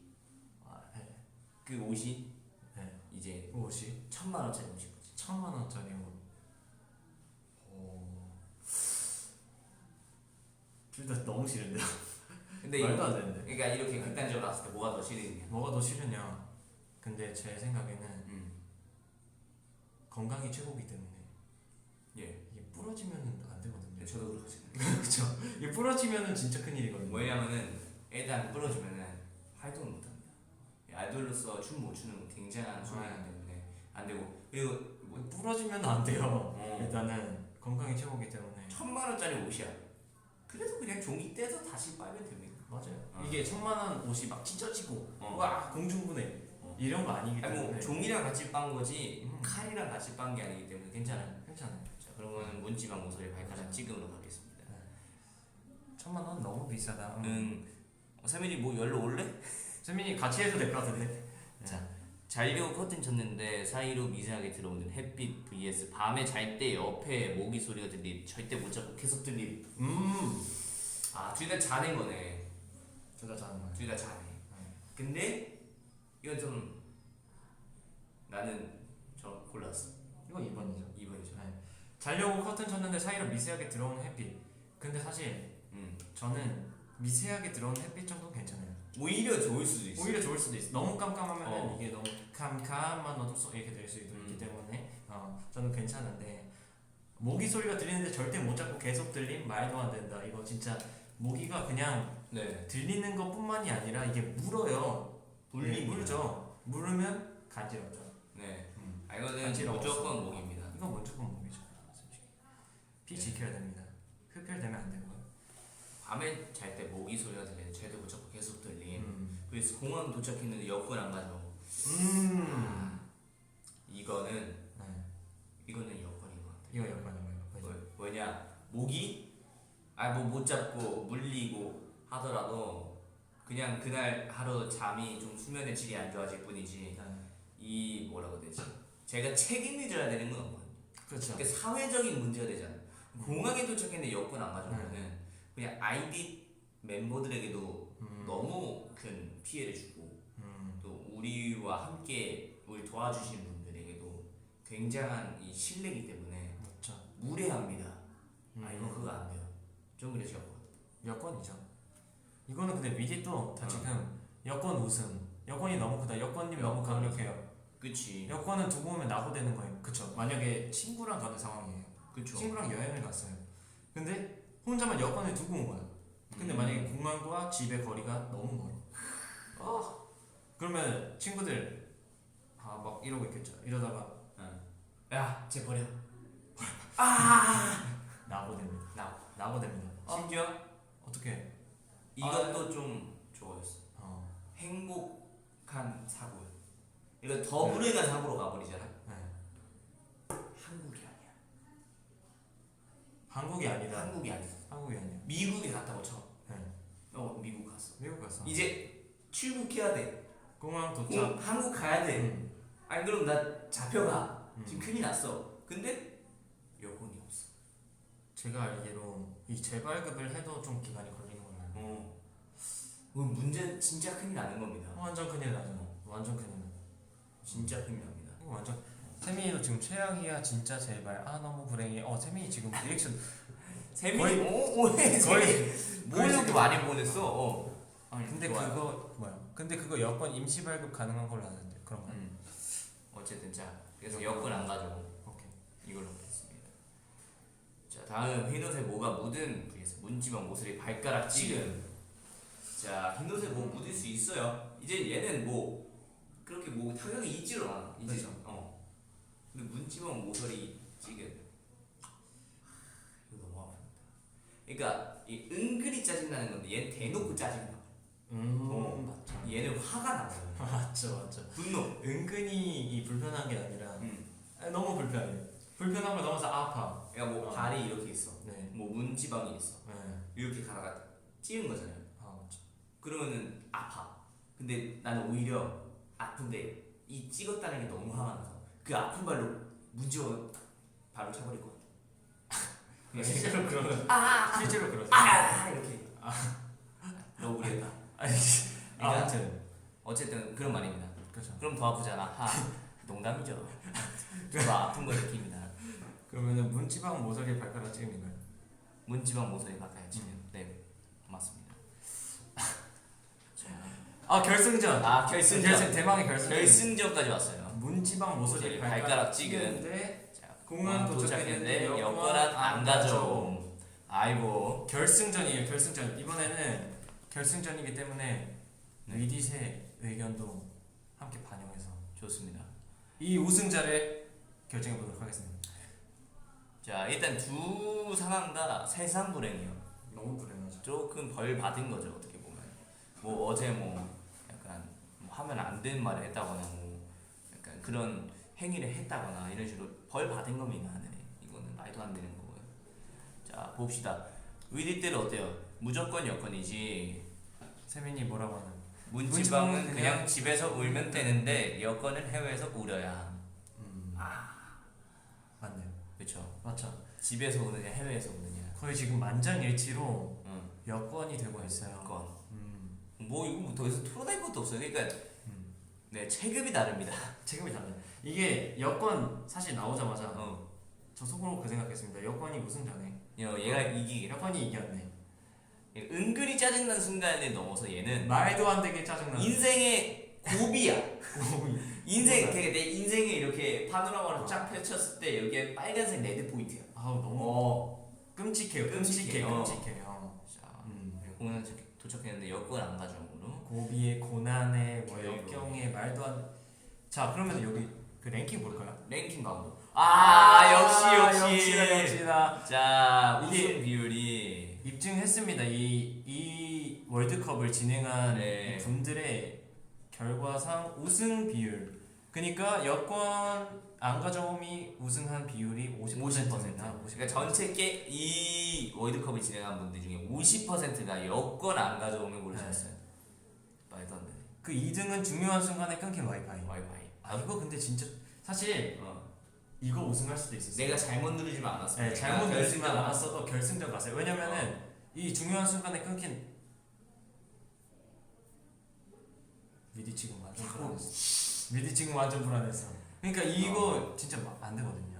네. 그 옷이 네. 이제 그 옷이 1,000만 원짜리 옷인 거지. 1,000만 원짜리 옷. 둘 다 너무 싫은데요. 근데 말도 안 되는데. 그러니까 이렇게 극단적으로 봤을 때 뭐가 더 싫으냐? 뭐가 더 싫으냐? 근데 제 생각에는 건강이 최고기 때문에 예. 이게 부러지면은 안 되거든요. 저도 그렇게 생각해요. 그렇죠. 이게 부러지면은 진짜 큰일이거든요. 왜냐면은 일단 부러지면은 활동을 못합니다. 아이돌로서 춤 못 추는 굉장한 소리이기 때문에 안 되고 그리고 뭐 부러지면 안 돼요. 일단은 건강이 최고기 때문에. 1,000만 원짜리 옷이야. 그래도 그냥 종이 떼서 다시 빨면 됩니다. 맞아요. 이게 1,000만 원 옷이 막 찢어지고 와 공중분해 이런 거 아니기 아니 때문에. 뭐 종이랑 같이 빤 거지 칼이랑 같이 빤 게 아니기 때문에 괜찮아요. 괜찮아요. 자 그러면 문지방 모서리 발가락 찌금으로 가겠습니다. 1,000만 원 너무 비싸다. 세민이 뭐 열로 올래? 세민이 같이 해도 될 것 같은데. 자 자려고 커튼 쳤는데 사이로 미세하게 들어오는 햇빛 vs 밤에 잘 때 옆에 모기 소리가 들리 절대 못 잡고 계속 들리. 둘 다 자는 거네. 둘 다 자는 거예요. 둘 다 자네. 근데 이건 좀 나는 저 골랐어. 이거 2번이죠. 2번이죠. 네. 자려고 커튼 쳤는데 사이로 미세하게 들어오는 햇빛. 근데 사실 저는 미세하게 들어오는 햇빛 정도는 괜찮아요. 오히려 좋을 수도 있어. 오히려 좋을 수도 있어. 너무 깜깜하면 이게 너무 캄캄한 어둠 속 이렇게 될 수도 있기 때문에 저는 괜찮은데 모기 소리가 들리는데 절대 못 잡고 계속 들림 말도 안 된다. 이거 진짜 모기가 그냥 들리는 것뿐만이 아니라 이게 물어요. 물죠. 물으면 간지럽죠. 네. 이거는 간지러웠어. 무조건 모기입니다. 이건 무조건 모기죠. 솔직히. 피 지켜야 됩니다. 흡혈되면 안 되고요. 밤에 잘 때 모기 소리가 들리는데 절대 못 잡고 계속 들림. 그래서 공항 도착했는데 여권 안 가져오고. 이거는 여권인 것 같아. 이거 여권이고요. 왜냐 모기 뭐 못 잡고 물리고 하더라도 그냥 그날 하루 잠이 좀 수면의 질이 안 좋아질 뿐이지 이 뭐라고 해야 되지? 제가 책임을 져야 되는 건 없거든요. 그렇죠. 그러니까 사회적인 문제가 되잖아. 공항에 도착했는데 여권 안 가져오면은 그냥 아이디 멤버들에게도 너무 큰 피해를 주고 또 우리와 함께 우리 도와주시는 분들에게도 굉장한 이 신뢰이기 때문에 그렇죠. 무례합니다. 이거 그거 안 돼요. 좀 그래 죠. 여권이죠. 이거는 근데 미디 또다 지금 여권 우승. 여권이 너무 크다. 여권님 너무 강력해요. 그치. 여권은 두고 오면 나고되는 거예요. 그쵸. 만약에 친구랑 가는 상황이에요. 그쵸. 친구랑 여행을 갔어요. 근데 혼자만 여권을 두고 온 거야. 근데 만약에 공항과 집의 거리가 너무 멀어. 그러면 친구들 막 이러고 있겠죠. 이러다가 야, 쟤 버려. 나고됩니다. 나고됩니다. 심지어 어떻게? 이것도 좀 좋아했어. 행복한 사고. 이거 더 불행한 사고로 가버리잖아. 한국이 아니야. 한국이 아니다. 한국이 아니야. 한국이 아니야. 미국에 갔다고 쳐. 네. 미국 갔어. 미국 갔어. 이제 출국해야 돼. 공항 도착. 한국 가야 돼. 아니 그럼 나 잡혀가. 지금 큰일 났어. 근데 여권이 없어. 제가 알기로 이 재발급을 해도 좀 기간이 걸리는 걸로. 문제 진짜 큰일 나는 겁니다. 완전 큰일 나죠. 완전 큰일 나. 진짜 큰일 납니다. 이거 완전. 세민이도 지금 최악이야 진짜 제발. 너무 불행해. 세민이 지금 리액션. 세민이 오해. 거의 뭘 그렇게 많이 보냈어. 아니, 근데 좋아요. 그거 뭐야? 근데 그거 여권 임시 발급 가능한 걸로 아는데 그런 거. 어쨌든 자 그래서 여권 안 가지고 오케이. 이걸로 했습니다. 자 다음 흰옷에 뭐가 묻은 vs 문지방 모서리 발가락 찌금. 자 흰옷에 뭐 묻을 수 있어요. 이제 얘는 뭐 그렇게 뭐 타격이 있지를 않아. 이제 그렇죠. 근데 문지방 모서리 찌금. 이거 너무 아프다. 그러니까 이 은근히 짜증나는 건데 얘는 대놓고 짜증나. 맞죠. 얘는 화가 나요. 맞죠. 분노. 은근히 이 불편한 게 아니라 너무 불편해. 불편한 걸 넘어서 아파. 그러니까 뭐 발이 이렇게 있어. 네. 뭐 문지방이 있어. 네. 이렇게 가다가 찌는 거잖아요. 맞죠. 그러면은 아파. 근데 나는 오히려 아픈데 이 찍었다는 게 너무 화가 나서 그 아픈 발로 문지방 발로 차버릴 것 같아. 실제로 그러면 실제로 그러죠. 이렇게. 너무 우리다. 그러니까 아무튼 어쨌든 그런 말입니다. 그렇죠. 그럼 더 아프잖아. 농담이죠. 더 아픈 걸 느낍니다. 그러면은 문지방 모서리 발가락 찌음인가요? 문지방 모서리 발가락 찌음. 네, 맞습니다. 결승전. 결승전. 대망의 결승전. 결승전까지 왔어요. 문지방 모서리 발가락 찌는데 공항 도착했는데 여권은 안 가져. 아이고. 결승전이에요. 결승전. 이번에는 결승전이기 때문에 네. 위딧의 의견도 함께 반영해서 좋습니다. 이 우승자를 결정해 보도록 하겠습니다. 자 일단 두 상황 다 세상 불행이에요. 너무 불행하죠. 조금 벌 받은 거죠 어떻게 보면. 뭐 어제 뭐 약간 뭐 하면 안 되는 말을 했다거나 뭐 약간 그런 행위를 했다거나 이런 식으로 벌 받은 겁니다. 하늘에. 이거는 말도 안 되는 거고요. 자 봅시다. 위딧들은 어때요? 무조건 여건이지. 세민이 뭐라고 하는? 문지방은 그냥 집에서 울면 되는데 여건은 해외에서 울어야 함. 맞네요. 그렇죠. 맞죠. 집에서 우느냐 해외에서 우느냐. 거의 지금 만장일치로 여건이 되고 있어요. 여건. 뭐 이거 뭐 더 이상 토론할 것도 없어요. 그러니까 네 체급이 다릅니다. 체급이 달라요. 이게 여건 사실 나오자마자 저 속으로 그 생각했습니다. 여건이 우승자네. 얘가 이기겠다. 여건이 이겼네. 은근히 짜증난 순간을 넘어서 얘는 말도 안 되게 짜증나. 인생의 고비야. 인생 뭐야? 되게 내 인생에 이렇게 파노라마로 쫙 펼쳤을 때 여기에 빨간색 레드 포인트야. 아우 너무 끔찍해요. 끔찍해. 끔찍해요. 자, 공연 도착했는데 여권 안 가져오므로 고비의 고난의 뭐 그리고. 역경의 말도 안. 자 그러면 여기 그 랭킹 볼까요? 랭킹 가운데. 역시나. 자 이게 우승 비율이 입증했습니다. 이 월드컵을 진행한 네. 분들의 결과상 우승 비율. 그러니까 여권 안 가져옴이 우승한 비율이 50%입니다. 그러니까 전체 이 월드컵을 진행한 분들 중에 50%가 여권 안 가져오면 고르셨어요. 말도 안 돼. 그 2등은 중요한 순간에 끊긴 와이파이. 이거 근데 진짜 사실 이거 우승할 수도 있었어요. 내가 잘못 누르지만 않았어. 네, 잘못 누르지만 않았어도 결승전 갔어요. 왜냐면은 이 중요한 순간에 끊긴 미디 지금 완전 불안했어. 미디 지금 완전 불안했어. 그러니까 이거 진짜 안 되거든요.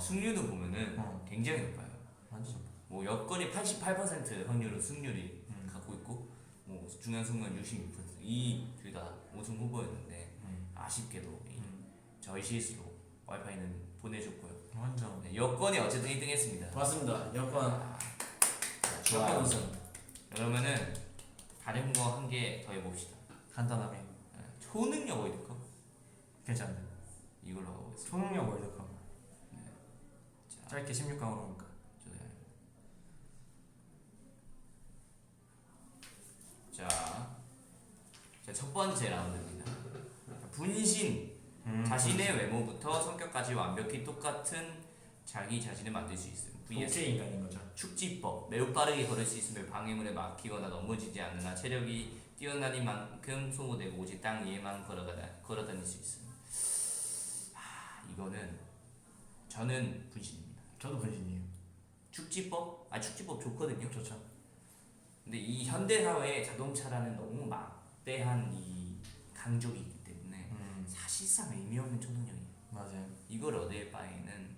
승률도 보면은 굉장히 높아요. 완전 좋아. 뭐 여건이 88% 확률로 승률이 갖고 있고 뭐 중요한 순간 66%. 이 둘 다 우승 후보였는데 아쉽게도 저희 실수로 와이파이는 보내줬고요. 완전. 네, 여건이 어쨌든 1등했습니다. 맞습니다. 여권. 좋아요. 여권 우승. 그러면은 다른 거 한 개 더 해봅시다. 간단하게. 초능력 월드컵 괜찮네. 이걸로 하고 있습니다. 초능력 월드컵. 자, 짧게 16강으로 갈까? 자, 첫 번째 라운드입니다. 분신. 자신의 외모부터 성격까지 완벽히 똑같은 자기 자신을 만들 수 있음. 독재 인간인 거죠. 축지법. 매우 빠르게 걸을 수 있으며 방해물에 막히거나 넘어지지 않으나 체력이 뛰어나니 만큼 소모되고 오직 땅 위에만 걸어다닐 수 있음. 이거는 저는 분신입니다. 저도 분신이에요. 축지법? 축지법 좋거든요. 좋죠. 근데 이 현대 사회에 자동차라는 너무 막대한 이 강조이기 때문에 사실상 의미 없는 초능력이에요. 맞아요. 이걸 얻을 바에는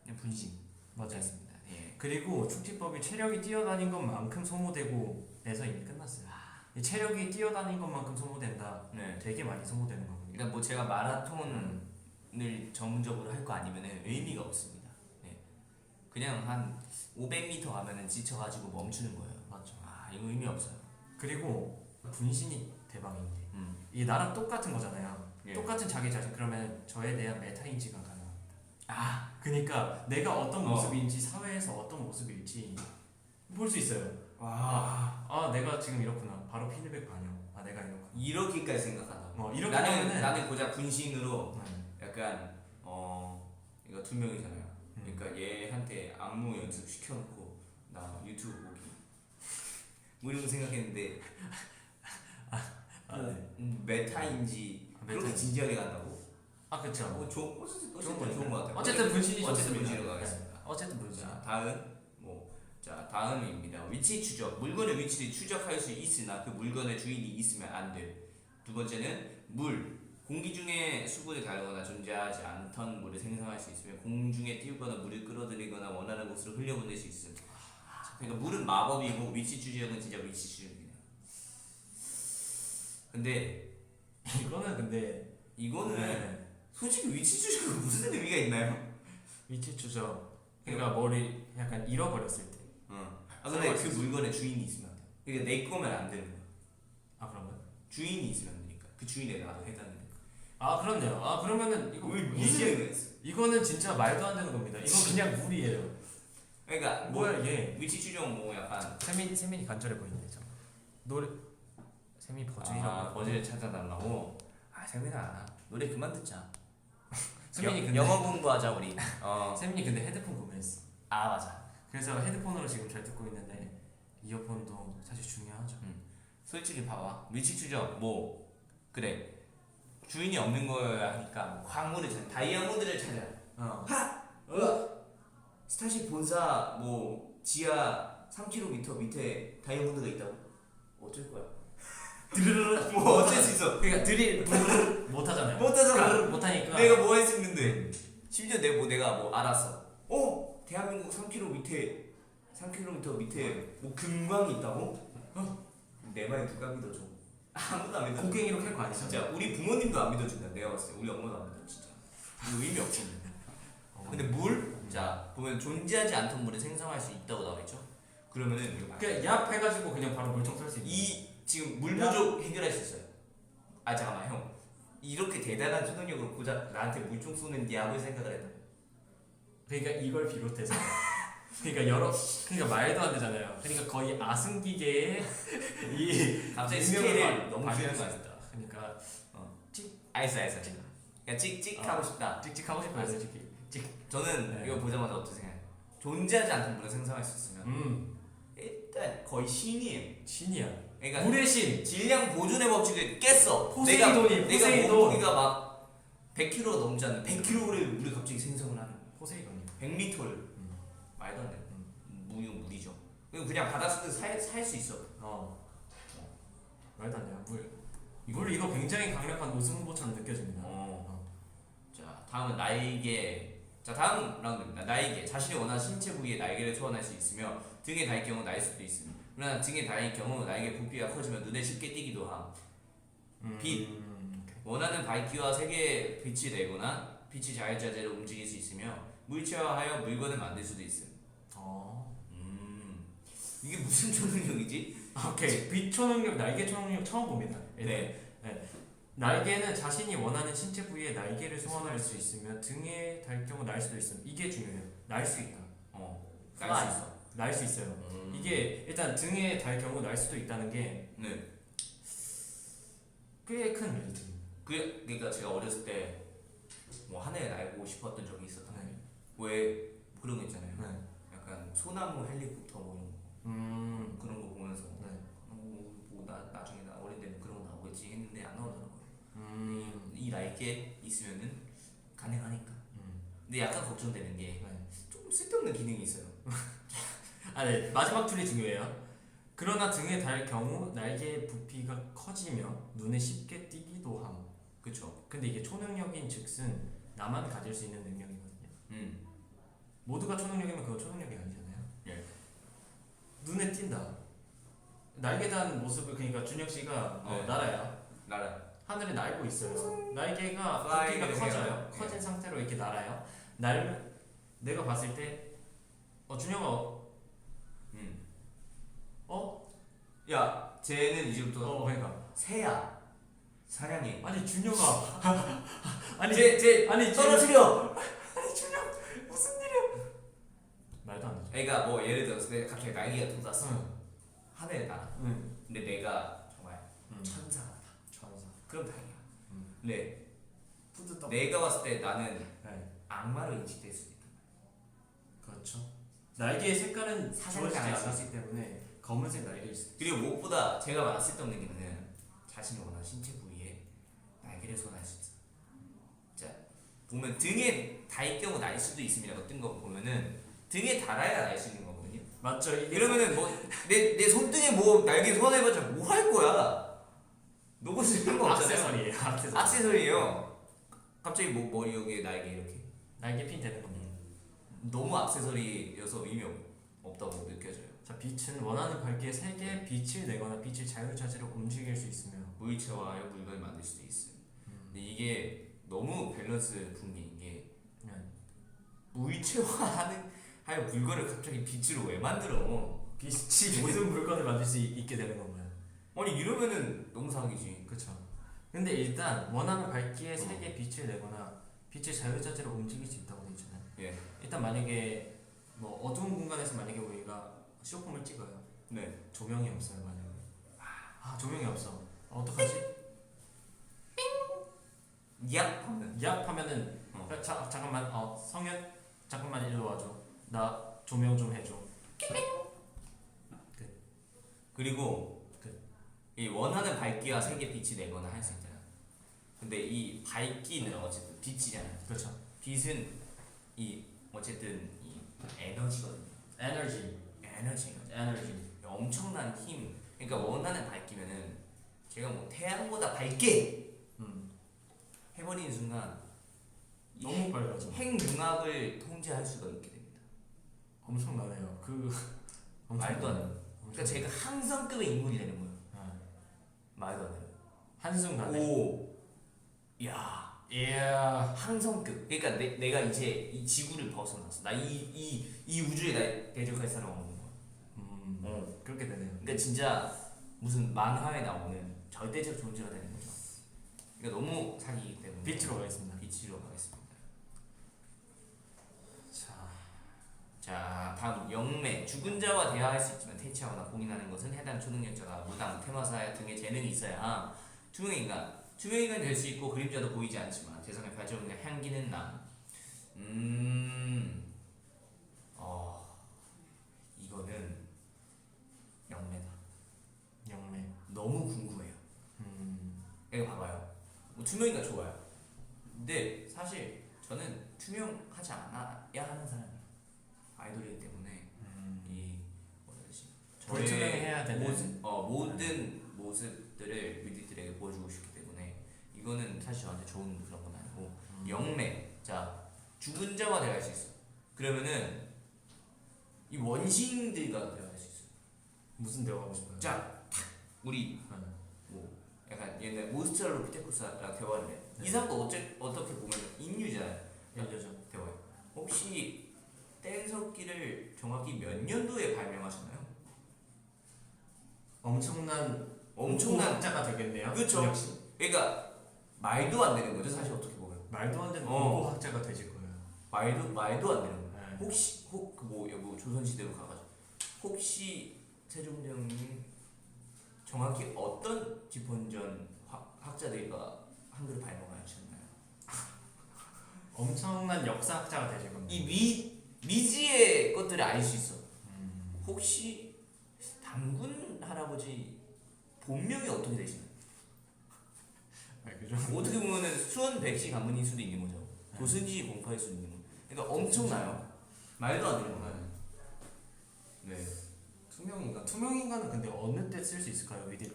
그냥 분신. 맞아요. 네. 예. 그리고 축지법이 체력이 뛰어다닌 것만큼 소모되고 해서 이미 끝났어요. 이 체력이 뛰어다닌 것만큼 소모된다. 네. 되게 많이 소모되는 거거든요. 그러니까 뭐 제가 마라톤을 전문적으로 할 거 아니면은 의미가 없습니다. 네. 그냥 한 500m 가면은 지쳐가지고 멈추는 거예요. 맞죠. 아 이거 의미 없어요. 그리고 분신이 대박인 게 이게 나랑 똑같은 거잖아요. 예. 똑같은 자기 자신 그러면 저에 대한 메타인지가 가능합니다. 아 그러니까 내가 어떤 모습인지 사회에서 어떤 모습일지 볼 수 있어요. 아 내가 지금 이렇구나. 바로 피드백 반영. 아 내가 이렇구나. 이렇게까지 생각한다고. 이렇게 나는 고작 분신으로 네. 약간 이거 두 명이잖아요. 그러니까 얘한테 안무 연습 시켜놓고 나 유튜브 보기 뭐 이런 거 생각했는데 메타인지 그렇게 진지하게 간다고? 아 그렇죠. 어쨌든 좋은 거 같아요. 어쨌든 분신이 어쨌든 좋습니다. 분신으로 가겠습니다. 네. 어쨌든 분신. 자 다음입니다. 위치 추적. 물건의 위치를 추적할 수 있으나 그 물건의 주인이 있으면 안 돼. 두 번째는 물. 공기 중에 수분을 가르거나 존재하지 않던 물을 생성할 수 있으며 공중에 띄우거나 물을 끌어들이거나 원하는 곳으로 흘려보낼 수 있음. 그러니까 물은 마법이고 위치 추적은 진짜 위치 추적이네요. 근데 이거는 네. 솔직히 위치 추적은 무슨 의미가 있나요? 위치 추적. 그러니까 머리 약간 잃어버렸을 때. 근데 그 물건의 주인이 있으면 안 돼. 그러니까 내 거면 안 되는 거야. 아 그런가요? 주인이 있으면 되니까 그 주인에 나도 해당되니까. 아 그렇네요. 아 그러면은 이거 무슨 의미가 있어? 이거는 진짜 말도 안 되는 겁니다. 이건 그냥 물이에요. 그러니까 뭐야 이게? 위치 추적 뭐 약간 세민이 간절해 보이는데 참. 노래 세민 버전이라고. 버전을 찾아달라고. 세민아 노래 그만 듣자. 세민이 근데 영어 공부하자 우리. 세민이 근데 헤드폰 구매했어. 맞아. 그래서 헤드폰으로 지금 잘 듣고 있는데 이어폰도 사실 중요하죠. 솔직히 봐봐. 위치 추적 뭐 그래 주인이 없는 거야 하니까 뭐 광물을 찾아 다이아몬드를 찾아. 스타쉽 본사 뭐 지하 3km 밑에 다이아몬드가 있다고? 어쩔 거야? 드르르르 뭐 어쩔 수 있어? 그러니까 드릴 못 하잖아요. 못하잖아. 못 하니까 내가 뭐 할 수 있는데 심지어 내가 뭐 알았어. 대한민국 3km 밑에 뭐 금광이 있다고? 내 말 누가 믿어줘? 아무도 안 믿어. 곡괭이로 캘 거 아니죠? 진짜 우리 부모님도 안 믿어준다. 내가 봤을 때 우리 엄마도 안 믿어 진짜. 이거 의미 없지. 근데 물? 자 보면 존재하지 않던 물을 생성할 수 있다고 나와있죠. 그러면은 이거 그냥 얍 해가지고 그냥 바로 물총 쏠 수 있는. 지금 물 부족 해결할 수 있어요. 잠깐만 형. 이렇게 대단한 초능력으로 고작 나한테 물총 쏘는 얍을 생각을 했다. 그러니까 이걸 비롯해서 그러니까 말도 안 되잖아요. 그러니까 거의 아승기계의 이 갑자기 능력을 스케일을 너무 발휘할 키우는 수 거야. 있다. 그러니까 알았어. 그냥 찍찍하고 싶다. 찍찍하고 싶어요, 솔직히. 저는 네. 이거 보자마자 어떻게 생각해요? 존재하지 않던 물을 생성할 수 있으면 일단 거의 신이에요. 신이야. 그러니까 물의 신. 질량 보존의 법칙을 깼어. 포세이돈이 내가 포세이돈. 몸무게가 막 100kg 넘지 않는 100kg를 우리 갑자기 생성을 하는 거야. 포세이돈이. 100리터를 말도 안 돼. 물이죠. 그냥 바닷속에서 살 수 있어. 말도 안 돼요. 물 이거 굉장히 강력한 우승 후보처럼 느껴집니다. 자 다음은 날개. 자 다음 라운드입니다. 날개. 자신이 원하는 신체 부위에 날개를 소환할 수 있으며 등에 닿을 경우 날 수도 있습니다. 그러나 등에 닿을 경우 날개 부피가 커지면 눈에 쉽게 띄기도 함. 빛. 원하는 밝기와 색의 빛이 내거나 빛이 자유자재로 움직일 수 있으며 물체화하여 물건을 만들 수도 있음. 이게 무슨 초능력이지? 오케이. 빛 초능력, 날개 초능력 처음 봅니다. 네. 날개는 자신이 원하는 신체 부위에 날개를 소환할 수 있으며 등에 달 경우 날 수도 있음. 이게 중요해요. 날 수 있다. 날 수 있어. 날 수 있어요. 이게 일단 등에 달 경우 날 수도 있다는 게 꽤 큰 메리트입니다. 그러니까 제가 어렸을 때 뭐 하늘에 날고 싶었던 적이 있었던 거예요. 네. 왜 그런 거 있잖아요. 네. 약간 소나무 헬리콥터 뭐 이런 거 그런 거 보면서 나중에 나 어린 데는 그런 거 나오겠지 했는데 안 나오더라고요. 이 날개 있으면은 가능하니까. 근데 약간 걱정되는 게 조금 쓸데없는 기능이 있어요. 네. 마지막 툴이 중요해요. 그러나 등에 달 경우 날개의 부피가 커지며 눈에 쉽게 띄기도 함. 그쵸. 근데 이게 초능력인 즉슨 나만 가질 수 있는 능력이거든요. 모두가 초능력이면 그거 초능력이 아니잖아요. 예. 눈에 띈다. 날개 단 모습을 그러니까 준혁 씨가 네. 날아요. 나라. 하늘에 날고 있어요. 날개가 Flying 부피가 커져요. 해요. 커진 상태로 이렇게 날아요. 날면 내가 봤을 때 준혁아 야, 쟤는 이제부터 그러니까 새야. 사냥해. 아니 준혁아 아니 쟤 아니 떨어뜨려. 아니 준혁 무슨 일이야? 말도 안 되죠. 그러니까 뭐 예를 들어서 내가 갑자기 날개가 돋았어. 응. 하늘에 날아. 응. 근데 내가 정말 응. 천사다. 천사. 그럼 다행이야. 응. 근데 푸드떡. 내가 봤을 때 나는 네. 악마로 인식될 수도 있다. 그렇죠. 날개의 색깔은 사생활 주어지지 알수 않았기 때문에 검은색 날개일 수 있어요. 그리고 무엇보다 제가 많았을 때 없는 게는 자신이 원하는 신체 부위에 날개를 손할 수 있어. 자, 보면 등에 닿을 경우 날 수도 있습니다. 어떤 거 보면은 등에 달아야 날 수 있는 거거든요. 맞죠. 이게 그러면은 뭐 내 손등에 뭐 날개 소환해봤자 뭐 할 거야? 너무 쓸모가 없잖아요. 액세서리예요. 액세서리. 액세서리예요. 갑자기 뭐 머리 여기에 날개 이렇게. 날개 핀 되는 겁니다. 너무 액세서리여서 의미 없다고 느껴져요. 자, 빛은 원하는 밝기에 색의 빛을 내거나 빛을 자유자재로 움직일 수 있으며 물체와 물건을 만들 수도 있어요. 근데 이게 너무 밸런스 붕괴인 게 네. 물체화하는 물건을 갑자기 빛으로 왜 만들어? 빛이 모든 물건을 만들 수 있게 되는 건가요? 아니 이러면은 너무 사기지. 그렇죠. 근데 일단 원하는 밝기에 색의 빛을 내거나 빛을 자유자재로 움직일 수 있다고 되어 있잖아요. 예. 일단 만약에 뭐 어두운 공간에서 만약에 우리가 쇼폼을 찍어요. 네. 조명이 없어요 만약에. 조명이 없어. 어떡하지? 약 하면. 약 하면은 잠깐만 성현 잠깐만 이리 와줘. 나 조명 좀 해줘. 그리고 이 원하는 밝기와 색의 빛이 내거나 할 수 있잖아. 근데 이 밝기는 어쨌든 빛이잖아요. 그렇죠. 빛은 이 어쨌든 이 에너지거든요. 에너지. 엄청난 힘. 그러니까 원하는 밝기면은 제가 뭐 태양보다 밝게 해버리는 순간 이 너무 빨라져. 핵융합을 통제할 수가 있게 됩니다. 엄청나네요. 말도 안 돼요. 그러니까 제가 항성급의 인물이 되는 거예요. 말도 안 돼요. 한순간에. 오, 야, 항성급. 그러니까 내가 이제 이 지구를 벗어났어. 나 이 우주에 나 대적할 사람 없는 거야. 그렇게 되네요. 그러니까 진짜 무슨 만화에 나오는 절대적 존재가 되는 거죠. 그러니까 너무 사기이기 때문에 빛으로 가겠습니다. 빛으로 가겠습니다. 자, 다음 영매. 죽은 자와 대화할 수 있지만 퇴치하거나 공인하는 것은 해당 초능력자가 무당, 테마사 등의 재능이 있어야 투명인간. 투명인간 될 수 있고 그림자도 보이지 않지만 대상의 발전과 향기는 남. 이거는 영매다. 영매. 너무 궁금해요. 이거 봐봐요. 뭐 투명인간 좋아요. 근데 사실 저는 투명하지 않아야 하는 사람이에요. 아이돌이기 때문에 이 불투명해야 되는 모든 모습들을 뮤지들에게 보여주고 싶기 때문에 이거는 사실 저한테 좋은 그런 건 아니고 영매. 자, 죽은 자와 대화할 수 있어. 그러면은 이 원시인들과 대화할 수 있어. 무슨 대화하고 싶어요? 자, 우리 뭐 약간 옛날 모스트랄로피테쿠스랑 대화를 해. 이 사람도 어떻게 보면 인류잖아요. 인류죠. 대화해. 혹시 뗀석기를 정확히 몇 년도에 발명하셨나요? 엄청난 학자가 되겠네요. 그렇죠. 역시. 그러니까 말도 안 되는 거죠. 사실 어떻게 보면 말도 안 되는 고고학자가 되실 거예요. 말도 안 되는 거예요. 네. 혹시 뭐 조선시대로 가가지고 혹시 세종대왕님이 정확히 어떤 집헌전 학자들과 한글을 발명하셨나요? 엄청난 역사학자가 되실 겁니다. 이 미지의 것들을 알 수 있어. 혹시 당군 할아버지 본명이 어떻게 되시나요? 어떻게 보면은 수원백시 가문일 수도 있는 거죠. 도승지 공파일 수도 있는 거. 그러니까 엄청나요. 말도 안 되는 거예요. 네. 투명인간은 근데 어느 때 쓸 수 있을까요? 위디?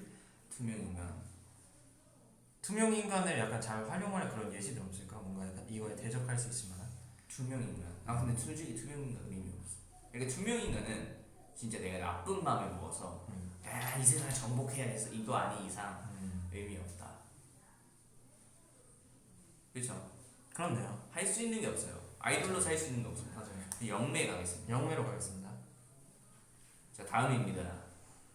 투명인간을 약간 잘 활용할 그런 예시들 없을까? 뭔가 약간 이거에 대적할 수 있을 만한? 투명인간. 아 근데 솔직히 투명인간 의미 없어. 그러니까 투명인간은 진짜 내가 나쁜 마음을 먹어서 이 세상을 정복해야겠어 이거 아닌 이상 의미 없다. 그렇죠? 그렇네요. 할 수 있는 게 없어요. 아이돌로 살 수 있는 게 없습니다. 맞아요. 영매 가겠습니다. 영매로 가겠습니다. 자 다음입니다.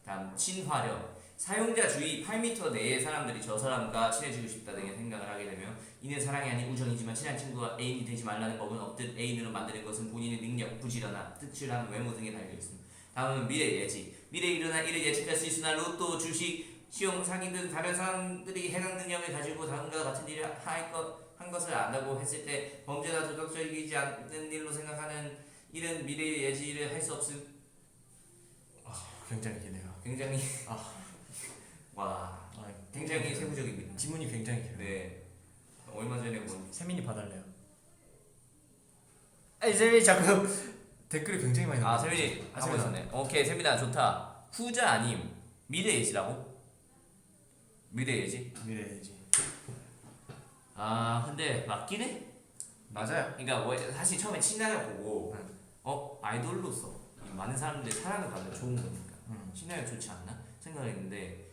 다음 친화력. 사용자 주위 8m 내의 사람들이 저 사람과 친해지고 싶다 등의 생각을 하게 되며 이는 사랑이 아닌 우정이지만 친한 친구가 애인이 되지 말라는 법은 없듯 애인으로 만드는 것은 본인의 능력, 부지런함, 특출함, 외모 등에 달려 있습니다. 다음은 미래 예지. 미래에 일어날 일을 예측할 수 있으나 로또, 주식, 시험, 사기 등 다른 사람들이 해당 능력을 가지고 다음과 같은 일을 한 것을 안다고 했을 때 범죄나 도덕적이지 않는 일로 생각하는 일은 미래의 예지를 할 수 없음. 굉장히 기네요. 굉장히 아. 와 굉장히 세부적입니다. 지문이 굉장히 길어요. 네 얼마 전에 본 세민이 봐달래요. 아니 세민이 자꾸 댓글이 굉장히 많이 나와요. 세민이 하고 있었네. 오케이 세민아 좋다. 후자 아님 미래 예지라고? 미래 예지? 미래 예지. 근데 맞긴 해. 맞아요. 그러니까 뭐 사실 처음에 친하게 보고 아이돌로서 많은 사람들의 사랑을 받는 좋은 거니까 친하게 좋지 않나 생각했는데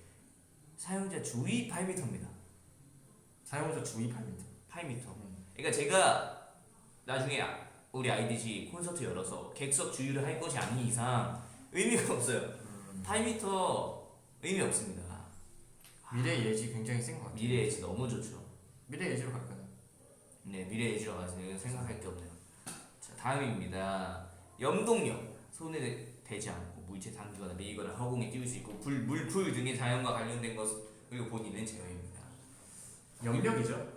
사용자 주위 8m입니다. 사용자 주위 8m. 8m. 그러니까 제가 나중에 우리 IDG 콘서트 열어서 객석 주유를 할 것이 아닌 이상 의미가 없어요. 8m 의미 없습니다. 미래 예지 굉장히 센 것 같아요. 미래 예지 너무 좋죠. 미래 예지로 갈까요? 네, 미래 예지로 가서 생각할 게 없네요. 자, 다음입니다. 염동력. 손에 대지 않고 물체 당기거나 밀거나 허공에 띄울 수 있고 물풀 등의 자연과 관련된 것 그리고 본인은 제어입니다. 염력이죠.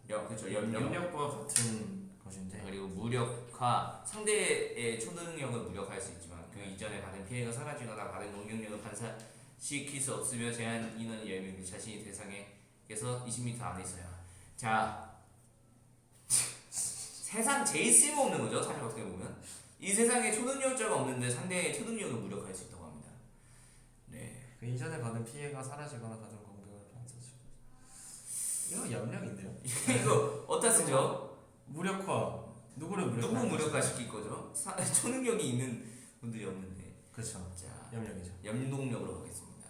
그렇죠. 염력과 같은 것인데. 그리고 무력화. 상대의 초능력을 무력화할 수 있지만 그 이전에 받은 피해가 사라지거나 받은 공격력을 반사시킬 수 없으며 제한 인원이 10명 자신이 대상에서 20m 안에 있어야. 자 세상 제일 쓸모없는 거죠. 사실 어떻게 보면 이 세상에 초능력자가 없는데 상대의 초능력을 무력화할 수 있다고 합니다. 네. 그 이전에 받은 피해가 사라지거나 받은 공격을 반사시키고. 이거 염력인데요. 이거 어디다 쓰죠? 무력화. 누구를 누구 무력화시킬 거죠? 초능력이 있는 분들이 없는데. 그렇죠. 자, 염력이죠. 염동력으로 가겠습니다.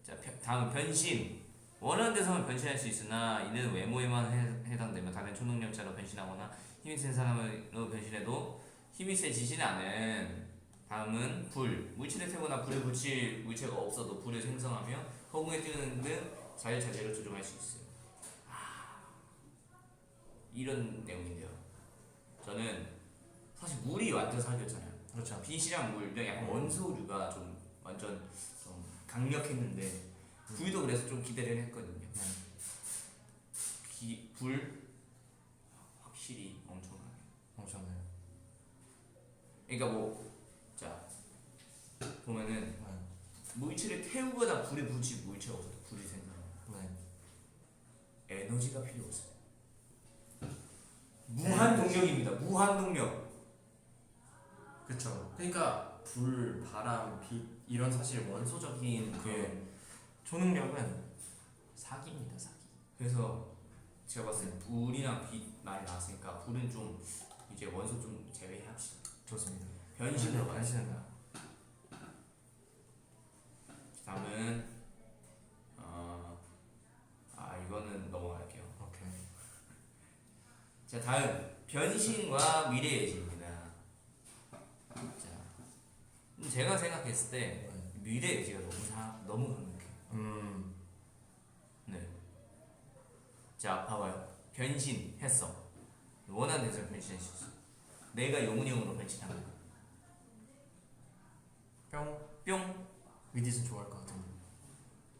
자, 다음 변신. 원하는 데서만 변신할 수 있으나 이는 외모에만 해당되며 다른 초능력자로 변신하거나 힘이 센 사람으로 변신해도 힘이 세지진 않은. 다음은 불. 물체를 태우거나 불을 붙일 물체가 없어도 불을 생성하며 허공에 띄우는 등 자유자재로 조종할 수 있어요. 이런 내용인데요. 저는 사실 물이 완전 사귀었잖아요. 그렇죠. 빛이랑 물, 약간 원소류가 좀 완전 좀 강력했는데 불도 그래서 좀 기대를 했거든요. 불 확실히 엄청나요. 그러니까 자 보면은 물체를 태우거나 불에 붙일 물체가 없어도 불이 생겨요. 에너지가 필요 없어요. 무한 동력입니다. 무한 동력. 그렇죠. 그러니까 불, 바람, 빛 이런 사실 원소적인 그 초능력은 사기입니다. 사기. 그래서 제가 봤을 때 불이랑 빛 많이 나왔으니까 불은 좀 이제 원소 좀 제외합시다. 좋습니다. 변신으로 가요. 변신한다. 다음은 이거는 넘어갈게요. 오케이. 자 다음 변신과 미래 예지입니다. 자 제가 생각했을 때 미래 예지가 너무 강력해요. 네. 자 봐봐요. 변신했어. 원하는 데서 변신할 수 있어. 내가 용훈형으로 변신한 거야. 뿅. 위디슨 좋아할 것 같은데.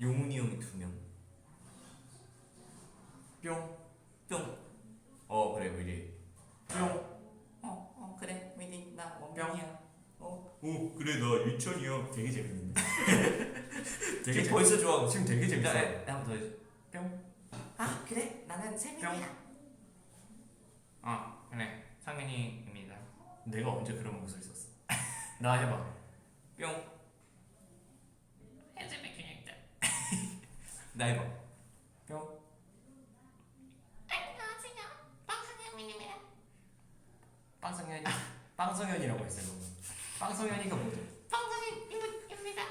용훈이 형이 2명. 뿅. 그래 미래. 그래 미래 나 원병이야. 오 그래 나 유천이야. 되게 재밌는데. 지금 벌써 좋아하고. 지금 되게 재밌어. 한번 더 해줘. 그래 나는 세민이야. 그래 상민이입니다. 내가 언제 그런 목소리 썼어? 나 해봐. 뿅. 해주면 그냥 나 해봐. 안녕하세요. 빵하는 빵성현이라고 했어요. 빵성현이가 뭐죠? 방송입니다.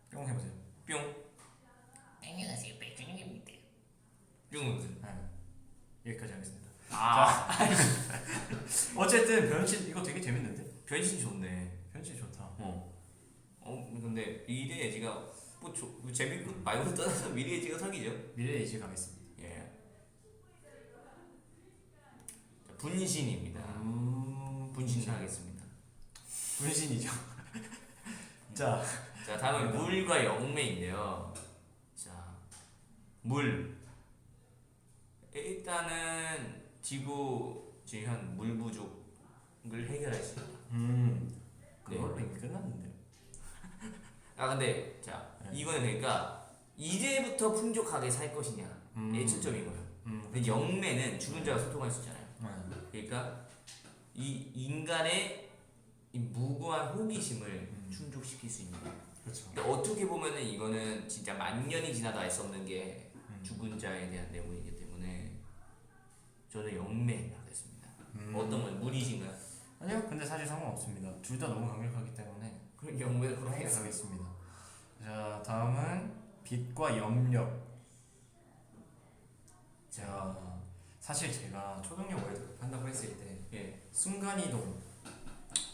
뿅 해보세요. 뿅. 안녕하세요, 백준영입니다. 뿅 무슨? 네. 여기까지 하겠습니다. 아 어쨌든 변신 이거 되게 재밌는데? 변신 좋네. 변신 좋다. 근데 미래 예지가 뭐 재밌고 말고 떠나서 미래 예지가 사기죠. 미래 이제 가겠습니다. 예. 자, 분신입니다. 분신하겠습니다. 분신이죠. 자, 자 다음은 물과 영매인데요. 자 물. 일단은 지구 지금 현 물 부족을 해결할 수 있다. 그걸로 이미 끝났는데. 아 근데 자 네. 이거는 그러니까 이제부터 풍족하게 살 것이냐 1초점인 거예요. 근데 영매는 죽은 자와 소통할 수 있잖아요. 그러니까 이 인간의 이 무고한 호기심을 충족시킬 수 있는 거예요. 그렇죠. 근데 어떻게 보면은 이거는 진짜 만 년이 지나도 알 수 없는 게 죽은 자에 대한 내용이기 때문에 저는 영매 하겠습니다. 어떤 건 물이신가요? 아니요, 근데 사실 상관없습니다. 둘 다 너무 강력하기 때문에 그럼 영매를 그렇게 하겠습니다. 가겠습니다. 자, 다음은 빛과 염력. 자, 사실 제가 초능력 월드컵 한다고 했을 때 예, 순간이동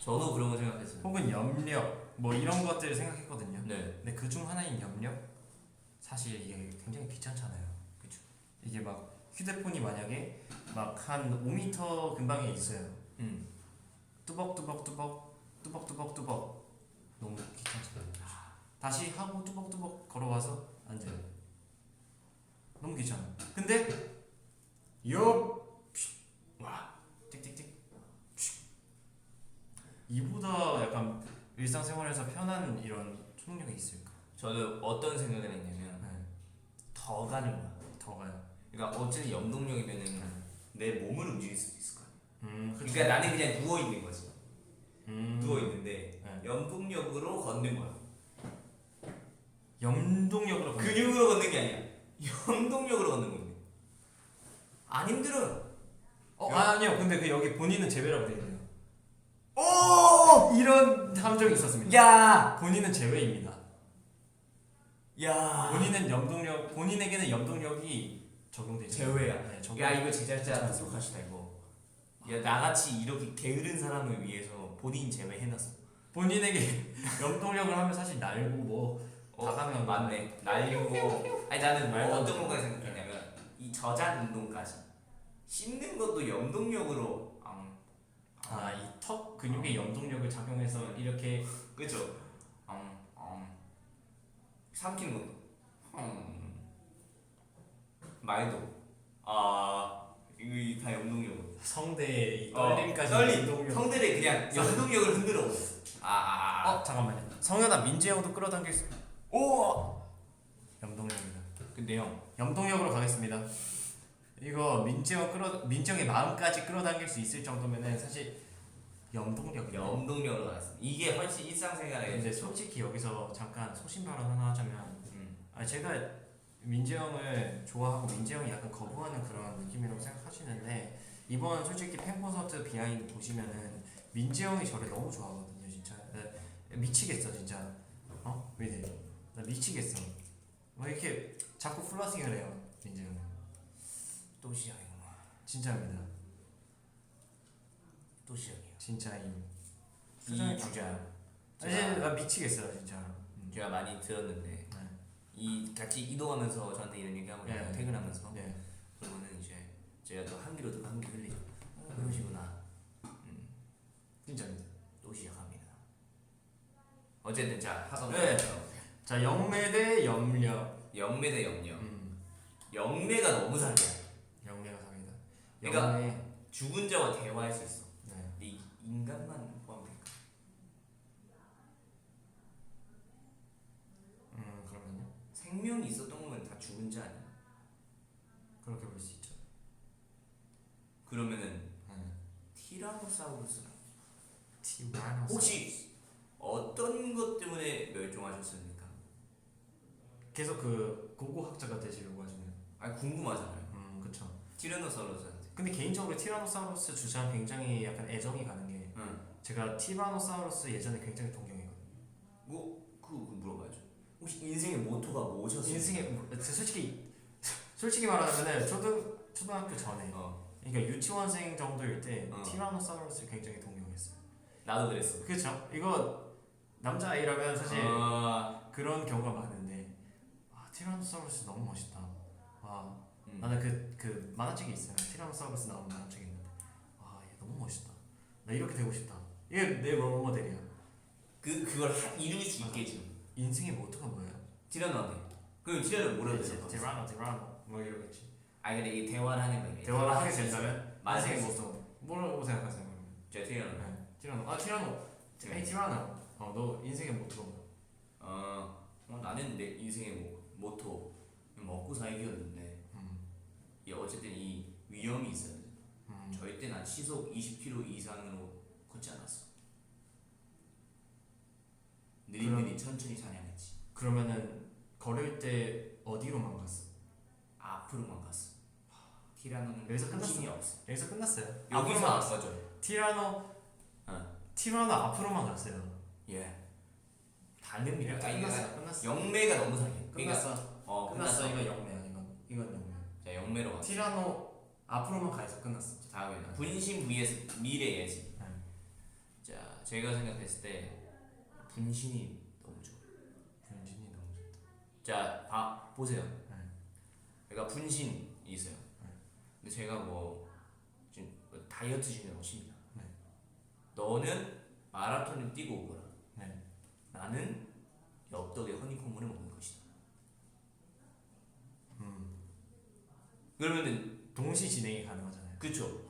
저도 그런 거 생각했어요. 혹은 염력 뭐 이런 것들을 생각했거든요. 네, 근데 그 중 하나인 염력 사실 이게 굉장히 귀찮잖아요. 그쵸. 이게 막 휴대폰이 만약에 막 한 5m 근방에 있어요. 뚜벅뚜벅 너무 귀찮잖아요. 다시 하고 뚜벅뚜벅 걸어와서 앉아요. 너무 귀찮아. 근데 와 틱틱틱 이보다 약간 일상생활에서 편한 이런 초능력이 있을까? 저는 어떤 생각을 했냐면 네. 더 가는 거야. 더 가요. 그러니까 어쨌든 염동력이면은 내 몸을 움직일 수 있을 거 아니야. 그쵸. 그러니까 나는 그냥 누워 있는 거지. 누워 있는데 네. 염동력으로 걷는 거야. 염동력으로 걷는 근육으로 걷는 게 아니야. 염동력으로 걷는 건데. 안 힘들어. 아니요. 근데 그 여기 본인은 제외라고 되어 있네요. 오! 이런 함정이 있었습니다. 야! 본인은 제외입니다. 야! 본인에게는 염동력이 적용되죠. 제외야. 네, 적용. 야 이거 제작자 똑똑하시다 이거. 야 나같이 이렇게 게으른 사람을 위해서 본인 제외해놨어. 본인에게 염동력을 하면 사실 날고 뭐 다 가능한 맞네. 날리고. 아니 나는 말도 안 어떤 돼. 것까지 생각했냐면 이 저장 운동까지 씹는 것도 염동력으로. 이 턱 근육의 염동력을 작용해서 이렇게 그죠? 삼키는 것도. 말도. 이거 다 염동력. 성대의 떨림까지 떨림. 염동력. 성들의 그냥 염동력을 흔들어. 잠깐만요. 성현아 민재형도 끌어당길 수. 오. 염동력입니다. 근데 형. 염동력으로 가겠습니다. 이거 민재형의 마음까지 끌어당길 수 있을 정도면은 사실 염동력. 염동력으로 가겠습니다. 이게 훨씬 일상생활에. 근데 솔직히 여기서 잠깐 소신 발언 하나 하자면, 제가 민재형을 좋아하고 민재형이 약간 거부하는 그런 느낌이라고 생각하시는데 이번 솔직히 팬 콘서트 비하인드 보시면은 민재형이 저를 너무 좋아하거든요, 진짜. 미치겠어, 진짜. 왜 이래? 나 미치겠어. 왜 이렇게 자꾸 플러팅을 해요, 민재형. 또 시작이구나. 진짜입니다. 또 시작이야. 진짜임. 이 주자. 사실 나 미치겠어요, 진짜. 제가 많이 들었는데 네. 이 같이 이동하면서 저한테 이런 얘기하고 네. 퇴근하면서 네. 그러면은 이제 제가 또 한 귀로 듣고 한 귀 흘리죠. 그러시구나. 진짜입니다. 또 시작합니다. 어쨌든 자 하성. 네. 자, 영매 대 염력. 영매 대 염려. 영매가 너무 사기야. 영매가 상이다. 그러니까 영매. 죽은 자와 대화할 수 있어. 네. 근데 이 인간만 포함될까? 그러면요? 생명이 있었던 거면 다 죽은 자 아니야? 그렇게 볼 수 있죠. 그러면은 티라노사우루스는 티라노사우루스. 혹시 어떤 것 때문에 멸종하셨습니까? 계속 그 고고학자가 되시려고 하시네요. 아니 궁금하잖아요. 그쵸. 티라노사우루스한테 근데 개인적으로 티라노사우루스 주장 굉장히 약간 애정이 가는 게 제가 티라노사우루스 예전에 굉장히 동경했거든요. 그 물어봐야죠. 혹시 인생의 모토가 뭐셨어요? 인생의 솔직히 말하자면은 초등학교 전에 그러니까 유치원생 정도일 때 티라노사우루스를 굉장히 동경했어요. 나도 그랬어. 그렇죠. 이거 남자아이라면 사실 그런 경우가 많은데 티라노사우루스 너무 멋있다. 나는 그 만화책이 있어요. 티라노사우루스 나오는 만화책이 있는데 얘 너무 멋있다. 나 이렇게 되고 싶다. 이게 내 롤모델이야. 그걸 이룰 수 있게 지금. 인생의 모토가 뭐예요? 티라노한테. 그럼 티라노 뭐라 그랬어? 티라노 뭐 이러겠지. 아니 근데 이게 대화를 하는 거예요. 대화를 하게 된다면 맞아요. 인생의 모토 뭐라고 생각하세요? 제가 티라노. 티라노. 에이 티라노. 너 인생의 모토가 뭐야? 나는 내 인생의 모토 먹고 살기였는데 어쨌든 이 위험이 있어요. 절대 난 시속 20km 이상으로 걷지 않았어. 느릿느릿 천천히 사냥했지. 그러면은 걸을 때 어디로만 갔어? 앞으로만 갔어. 티라노는 여기서 끝났어? 힘이 없어. 여기서 끝났어요. 여기서 안 가죠. 티라노 앞으로만 갔어요. 예. 다릅니다. 끝났어. 영매가 너무 상해. 끝났어. 끝났어. 이건 영매야. 이건 영매. 자, 영매로 갔어. 티라노 앞으로만 가서 끝났어. 다음에는 분신 vs 미래 예지. 자, 제가 생각했을 때 분신이 너무 좋아. 분신이 너무 좋다. 자, 보세요. 그러니까 분신이 있어요. 근데 제가 지금 다이어트 중이라고 칩니다. 너는 마라톤을 뛰고 오거라. 나는 엽떡에 허니콤을 먹는 것이다. 그러면은 동시 진행이 가능하잖아요. 그쵸.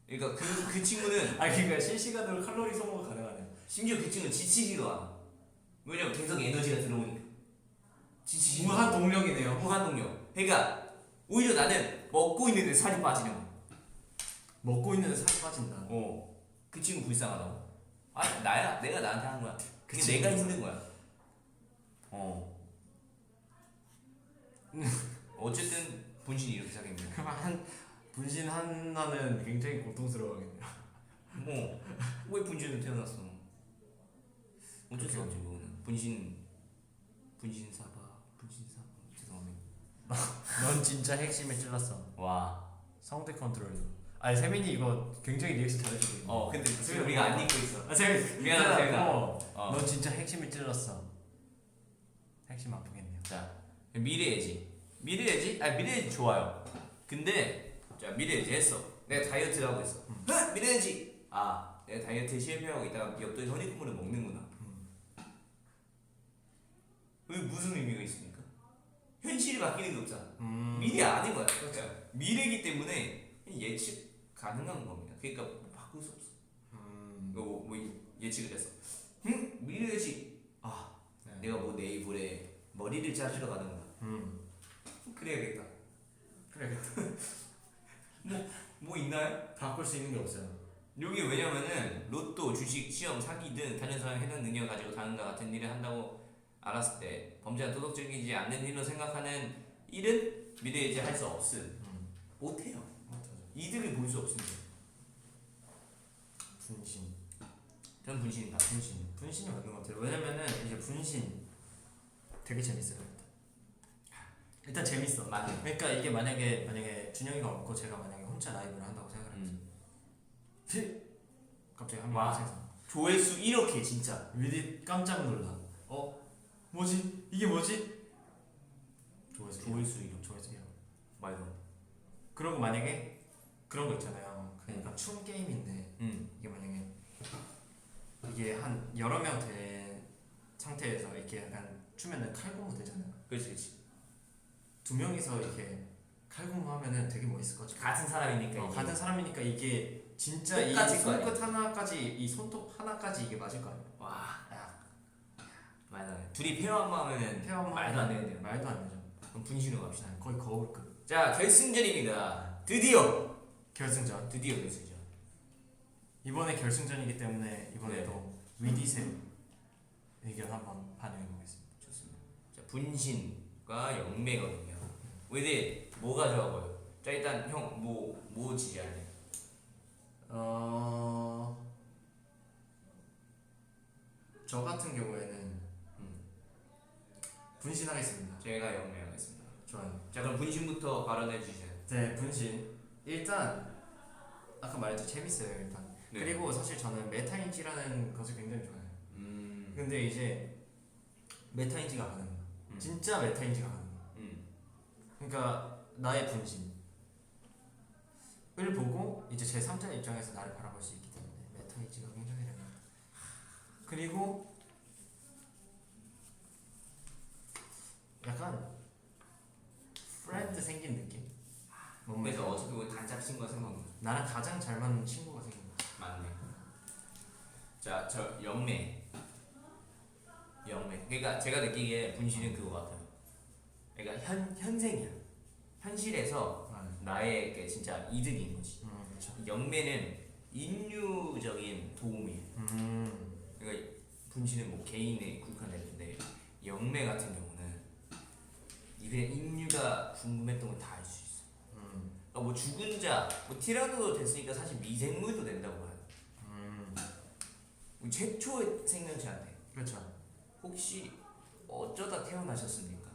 그러니까 그 친구는 그러니까 실시간으로 칼로리 소모가 가능하네요. 심지어 그 친구는 지치지도 않아. 왜냐면 계속 에너지가 들어오니까. 지치지. 무한 동력이네요. 무한 동력. 그러니까 오히려 나는 먹고 있는데 살이 빠지는 거야. 먹고 있는데 살이 빠진다. 그 친구 불쌍하다고. 나야. 내가 나한테 하는 거야. 그게 그치. 내가 힘든 거야. 어쨌든 분신이 이렇게 시작했네. 그럼 분신 하나는 굉장히 고통스러워하겠네요. 왜 분신을 태어났어? 어쩔 수 없지 그거는. 분신 사바 죄송합니다. 넌 진짜 핵심을 찔렀어. 와. 성대 컨트롤. 세민이 이거 굉장히 리액션 잘해주고 있네. 근데 지금 우리가 안 읽고 있어. 세민 미안하다, 세민아. 넌 진짜 핵심을 찔렀어. 핵심 아프겠네요. 자, 미래예지. 미래예지 좋아요. 근데 자, 미래예지 했어. 내가 다이어트를 하고 있어. 미래예지. 내가 다이어트에 실패하고 있다가 엽떡에 허니콤을 먹는구나. 그게 무슨 의미가 있습니까? 현실이 바뀌는 게 없잖아. 미래 아닌 거야. 그러니까 미래이기 때문에 예측 가능한 겁니다. 그러니까 바꿀 수 없어. 예측을 했어. 미래예지. 내가 내일모레 머리를 자르러 가는구나. 그래야겠다. 뭐 있나요? 바꿀 수 있는 게 없어요. 여기 왜냐면은 로또, 주식, 시험, 사기 등 다른 사람이 해당 능력을 가지고 다른과 같은 일을 한다고 알았을 때 범죄가 도덕적이지 않는 일로 생각하는 일은 미래에 이제 할 수 없음. 못해요. 이득을 볼 수 없습니다. 분신. 전 분신입니다. 분신이 맞는 것 같아요. 왜냐면은 이제 분신 되게 재밌어요. 일단 재밌어. 맞아요. 그러니까 이게 만약에 준영이가 없고 제가 만약에 혼자 라이브를 한다고 생각을 했어. 갑자기 한 명 생각. 조회수 이렇게 진짜. 위디 깜짝 놀라. 뭐지? 이게 뭐지? 조회수 이렇게. 조회수 이렇게. 말도. 그리고 만약에 그런 거 있잖아요. 그러니까 춤 게임인데 이게 만약에 이게 한 여러 명 된 상태에서 이렇게 약간 추면은 칼군무 되잖아요. 그렇지. 두 명이서 이렇게 칼군무 하면은 되게 멋있을 것 같아요. 같은 사람이니까. 같은 사람이니까 이게 진짜 이 손끝 하나까지 이 손톱 하나까지 이게 맞을 거 아니에요. 와. 말도 안 돼. 둘이 페어한번 하면은 말도 안 되는데요. 말도 안 되죠. 그럼 분신으로 갑시다. 거의 거울급. 자, 결승전입니다. 드디어 결승전. 결승전. 이번에 결승전이기 때문에 이번에도 위디세 의견 한번 반영해 보겠습니다. 좋습니다. 자, 분신과 영매거든요. 위디 뭐가 좋아 보여? 자 일단 형 뭐 지지할래? 저 같은 경우에는 분신하겠습니다. 제가 영매하겠습니다. 좋아요. 자 그럼 분신부터 발언해 주세요. 네, 분신. 일단 아까 말했죠, 재밌어요 일단. 네. 그리고 사실 저는 메타인지라는 것을 굉장히 좋아해요. 근데 이제 메타인지가 가는 거야. 진짜 메타인지가 가는 거야. 그러니까 나의 분신을 보고 이제 제 3자 입장에서 나를 바라볼 수 있기 때문에 메타인지가 굉장히 중요해요. 그리고 약간 프렌드 생긴 느낌? 그래서 어차피 뭐 단짝 친구가 생각나. 나랑 가장 잘 맞는 친구가 생긴 거야. 맞네. 자, 저 영매. 그러니까 제가 느끼기에 분신은 그거 같아요. 그러니까 현생이야. 현실에서 나에게 진짜 이득인 거지. 그렇죠. 영매는 인류적인 도움이에요. 그러니까 분신은 뭐 개인에 국한됐는데 영매 같은 경우는 그냥 인류가 궁금했던 걸 다 알 수 있어. 그러니까 뭐 죽은 자, 뭐 티라노도 됐으니까 사실 미생물도 된다고 봐요. 최초의 생명체한테 그렇죠. 혹시 어쩌다 태어나셨습니까?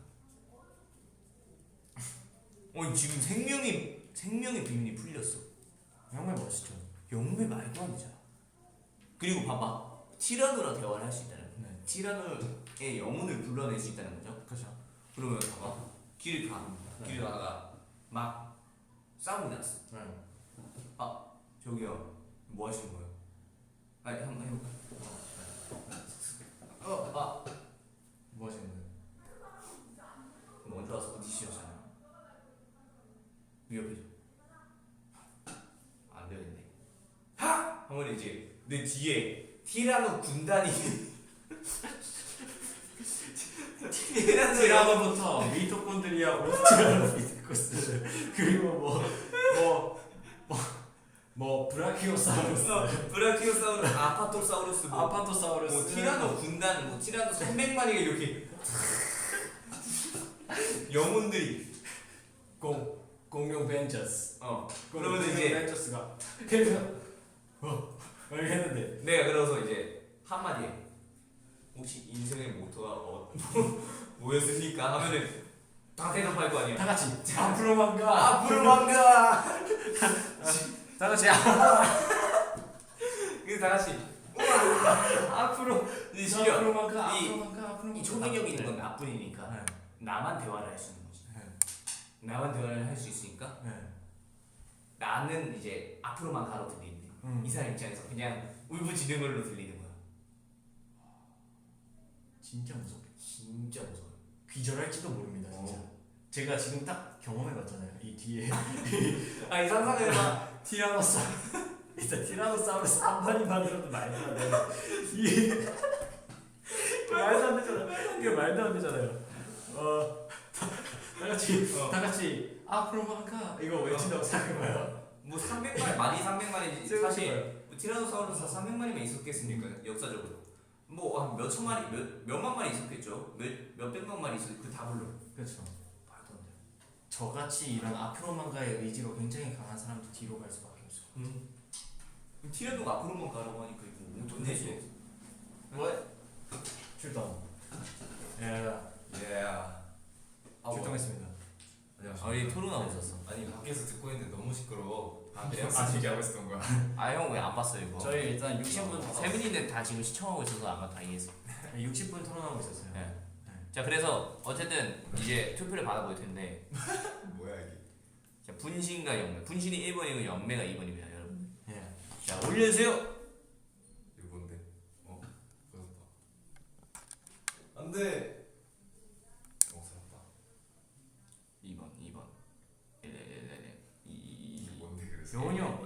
지금 생명의 비밀이 풀렸어. 정말 멋있죠. 영매 말도 안 되잖아. 그리고 봐봐, 티라노랑 대화를 할 수 있다는 거야. 네. 티라노의 영혼을 불러낼 수 있다는 거죠. 그렇죠. 그러면 봐봐, 길을 가다가 막 싸움이 났어. 네. 저기요, 뭐 하시는 거예요? 아니 한번 해볼까? 뭐 하시는 거예요? 먼저 와서 부딪히셨잖아요. 위협해줘. 안 되겠네. 하면 이제 내 뒤에 티라노 군단이 티라노부터 미토콘드리아 오스트랄로피테쿠스 그리고 뭐 브라키오사우루스 브라키오사우루스, 아파토사우루스, 아파토사우루스 티라노 군단, 티라노 300마리가 이렇게 영혼들이 공룡 벤처스 그러면 이제 벤처스가 그래서 이렇게 했는데 내가 그래서 이제 한마디 해. 혹시 인생의 모토가 뭐였습니까? 하면은 다 대답할 거 아니야. 다 같이 앞으로만 가 앞으로만 가. 다 같이 그래서 다 같이 우와, 앞으로 이 시려. 앞으로만 가 이- 앞으로만 가 앞으로만 이 가. 초능력 있는 건 나뿐이니까 네. 나만 대화를 할 수 있는 거지. 나만 대화를 할 수 있으니까 네. 나는 이제 앞으로만 가로 들리는데 이 사람 입장에서 그냥 울부짖음으로 들리는 거야. 진짜 무섭게 진짜 무서워. 기절할지도 모릅니다 진짜. 제가 지금 딱 경험해봤잖아요 이 뒤에 아니 상상해봐. 일단 티라노사우루스 한 마리만 들어도 말도 안 돼. 이게 말도 안 되잖아. 이게 말도 안 되잖아요. 다 같이 앞으로만 가 이거 외친다고 생각해봐요. 뭐 300마리, 많이 300마리지. 생각해봐요. 사실 뭐 티라노사우루스 300마리만 있었겠습니까? 역사적으로. 뭐 한 몇천 마리, 몇만 마리 있었겠죠. 몇백만 마리 있었. 그다 불러. 그렇죠. 말도 안 돼. 저같이 이런 앞으로만 가의 의지로 굉장히 강한 사람도 뒤로 갈 수밖에 없어. 티라노가 앞으로만 가라고 하니까 이거 뭐 돈내지. 뭐? 출동. 예. 출동했습니다. 우리 토론하고 있었어. 아니 밖에서 듣고 있는데 너무 시끄러워. 아, 내가 무슨 얘기하고 있었던 거야? 형 왜 안 봤어요 이거? 저희 일단 60분 세 분인데 다 지금 시청하고 있어서 아마 다 이해했어. 60분 토론하고 있었어요. 네. 자 그래서 어쨌든 이제 투표를 받아볼 텐데 뭐야 이게? 자, 분신과 영매. 분신이 1번이고 영매가 2번입니다, 여러분. 예. 자 올려주세요. 이거 뭔데? 그렇다. 안돼. 살았다. 2번. 이게 뭔데 그래서? 영훈이 형.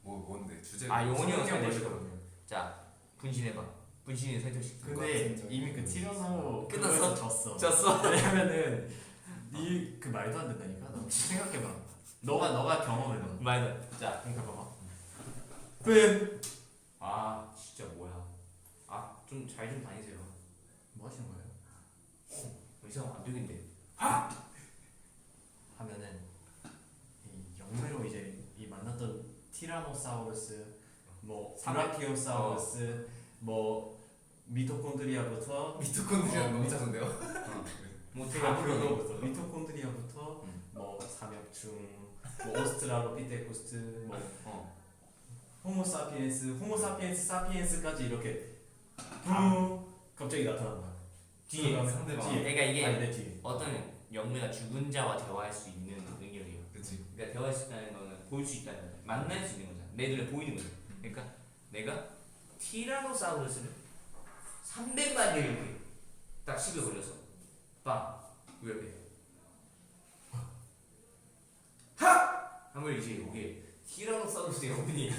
뭔데 주제? 용훈이 형 성경 선택시켜. 자 분신해봐. 분신이 선택시켜. 근데 이미 그 티라노 끝났어? 졌어. 졌어. 왜냐면은 니 그 말도 안 된다니까. 너 생각해봐. 너가 경험해봐. 말도. 자 그러니까 봐봐. 뱀. 아 진짜 뭐야. 좀 잘 좀 다니세요. 뭐 하시는 거예요? 이상 안 되겠는데. 하면은 영매로 이제 이 만났던 티라노사우루스, 뭐 브라키오사우루스, 뭐 미토콘드리아부터 미토콘드리아 너무 작은데요? 뭐 제가 다 불러부터 미토콘드리아부터 뭐 삼엽충, 뭐 오스트랄로피테쿠스, 뭐 호모사피엔스, 사피엔스까지 이렇게 갑자기 나타난다. 뒤에 그러면 상대방. 뒤에. 그러니까 이게 아니, 내 뒤에. 어떤 영매가 죽은 자와 대화할 수 있는 능력이에요. 그치. 그러니까 대화할 수 있다는 거는 볼 수 있다는 거잖아. 만날 수 있는 거잖아. 내 눈에 보이는 거잖아. 그러니까 내가 티라노사우루스를 300마리 이렇게 딱 씹어 걸려서 빵! 그 옆에 하! 하면 이제 이게 티라노사우루스의 영분이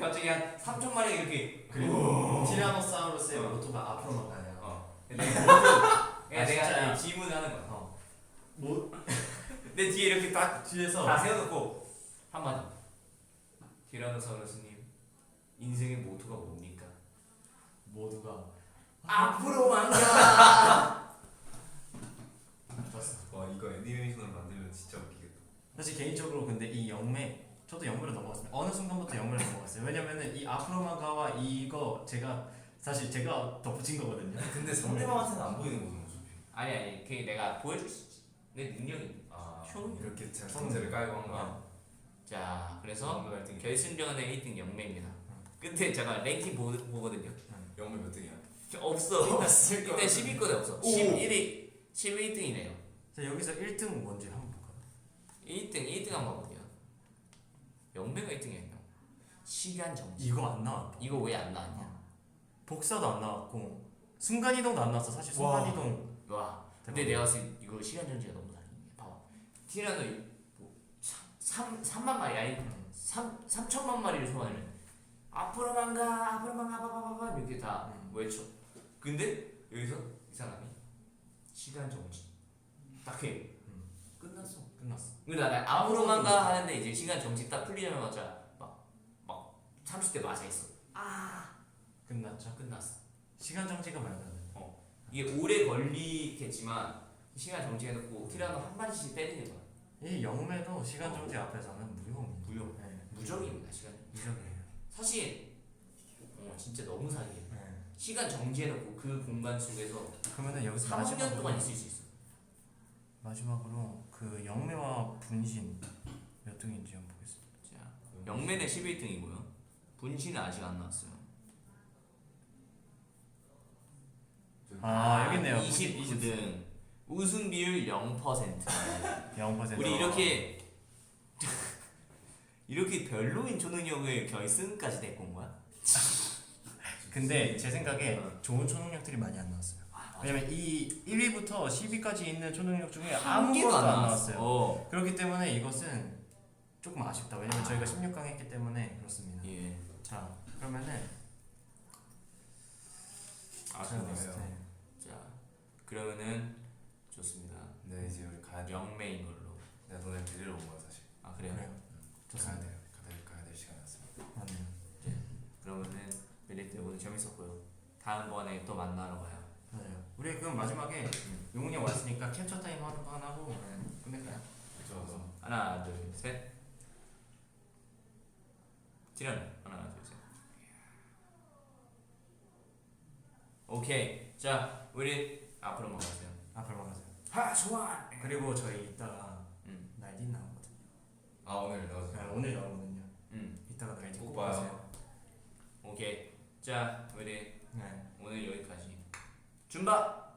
갑자기 한 3,000마리가 이렇게 티라노사우루스의 모토가 앞으로만 가요. 내가 모두 진짜야? 내가 질문을 하는 거야. 뭐 내 뒤에 이렇게 딱 뒤에서 다 세워놓고 한마디. 티라노사우루스님 인생의 모토가 뭡니까? 모두가 앞으로만 가. 좋았어. 와 이거 애니메이션으로 만들면 진짜 웃기겠다. 사실 개인적으로 근데 이 영매 저도 영매로 넘어갔습니다. 어느 순간부터 영매로 넘어갔어요. 왜냐면은 이 앞으로만 가와 이거 사실 제가 덧붙인 거거든요. 근데 상대방한테는 안 보이는 거잖아 어차피. 아니 그 내가 보여줄 수 있지. 내 능력이. 아 쇼? 이렇게 제가 상자를 깔고 한 거야. 자 그래서 영매 몇 등이야? 결승전의 1등 영매입니다. 근데 잠깐 랭킹 보거든요. 영매 몇 등이야? 없어. 일단 10위권에 없어. 11등이네요. 자 여기서 1등 뭔지 한번 볼까요? 1등 한번 볼게요. 영매가 1등이었나? 시간 정지. 이거 안 나왔다. 이거 왜 안 나왔냐? 복사도 안 나왔고 순간이동도 안 나왔어. 사실 순간이동 와. 근데 내가 봤을 때 이거 시간 정지가 너무 다르네. 봐봐. 티라노 뭐 3만 마리 아니 3천만 마리를 소환하면 앞으로만 가 바바바바 이렇게 다 외쳐. 근데 여기서 이 사람이 시간 정지 딱 해. 끝났어. 근데 나 앞으로만 가 하는데 이제 시간 정지 딱 풀리자마자 막 30대 맞아 있어. 끝났죠. 끝났어. 시간 정지가 말도 안 돼. 이게 오래 걸리겠지만 시간 정지해놓고 티라노 한 마리씩 때리는 거야. 이 영매도 시간 정지 앞에서는 무용입니다. 무용. 네. 무적입니다 시간. 무적이에요. 사실 진짜 너무 사기해. 네. 시간 정지해놓고 그 공간 속에서 그러면은 여기서 3년 동안 있을 수 있어. 마지막으로 그 영매와 분신 몇 등인지 한번 보겠습니다. 자, 영매는 11등이고요. 분신은 아직 안 나왔어요. 아 여기 있네요. 29등. 우승 비율 0%. 0%. 우리 이렇게 별로인 초능력을 결승까지 데리고 온 거야? 근데 제 생각에 좋은 초능력들이 많이 안 나왔어요. 왜냐면 이 1위부터 10위까지 있는 초능력 중에 한 개도 아무것도 안 안 나왔어요. 나왔어요. 그렇기 때문에 이것은 조금 아쉽다. 왜냐면 저희가 16강 했기 때문에 그렇습니다. 예. 자 그러면은 아쉽네요. 네. 자, 그러면은 좋습니다. 네 이제 우리 가야 돼. 영매인 걸로. 내가 너네 데리러 온 거야 사실. 아 그래요? 그래요. 가야 좋습니다. 돼. 가야 될 시간이었습니다. 맞네요. 그러면은 메리트 오늘 재밌었고요. 다음번에 또 만나러 가요. 맞아요. 우리 그럼 마지막에 용훈이 형 왔으니까 캡처 타임 하는 거 하나 하고 끝낼까요? 그래서 하나, 둘, 셋. 티라노. 하나, 둘, 셋. 오케이. 자, 우리 앞으로 가세요. 앞으로 가세요. 하, 좋아. 그리고 저희 이따가 음. 날딘 나오거든요. 아 오늘 나와서 네, 오늘 나오거든요. 이따가 날딘 꼭 꼭 봐요. 보세요. 오케이. 자, 우리 네. 오늘 여기까지. 줌바.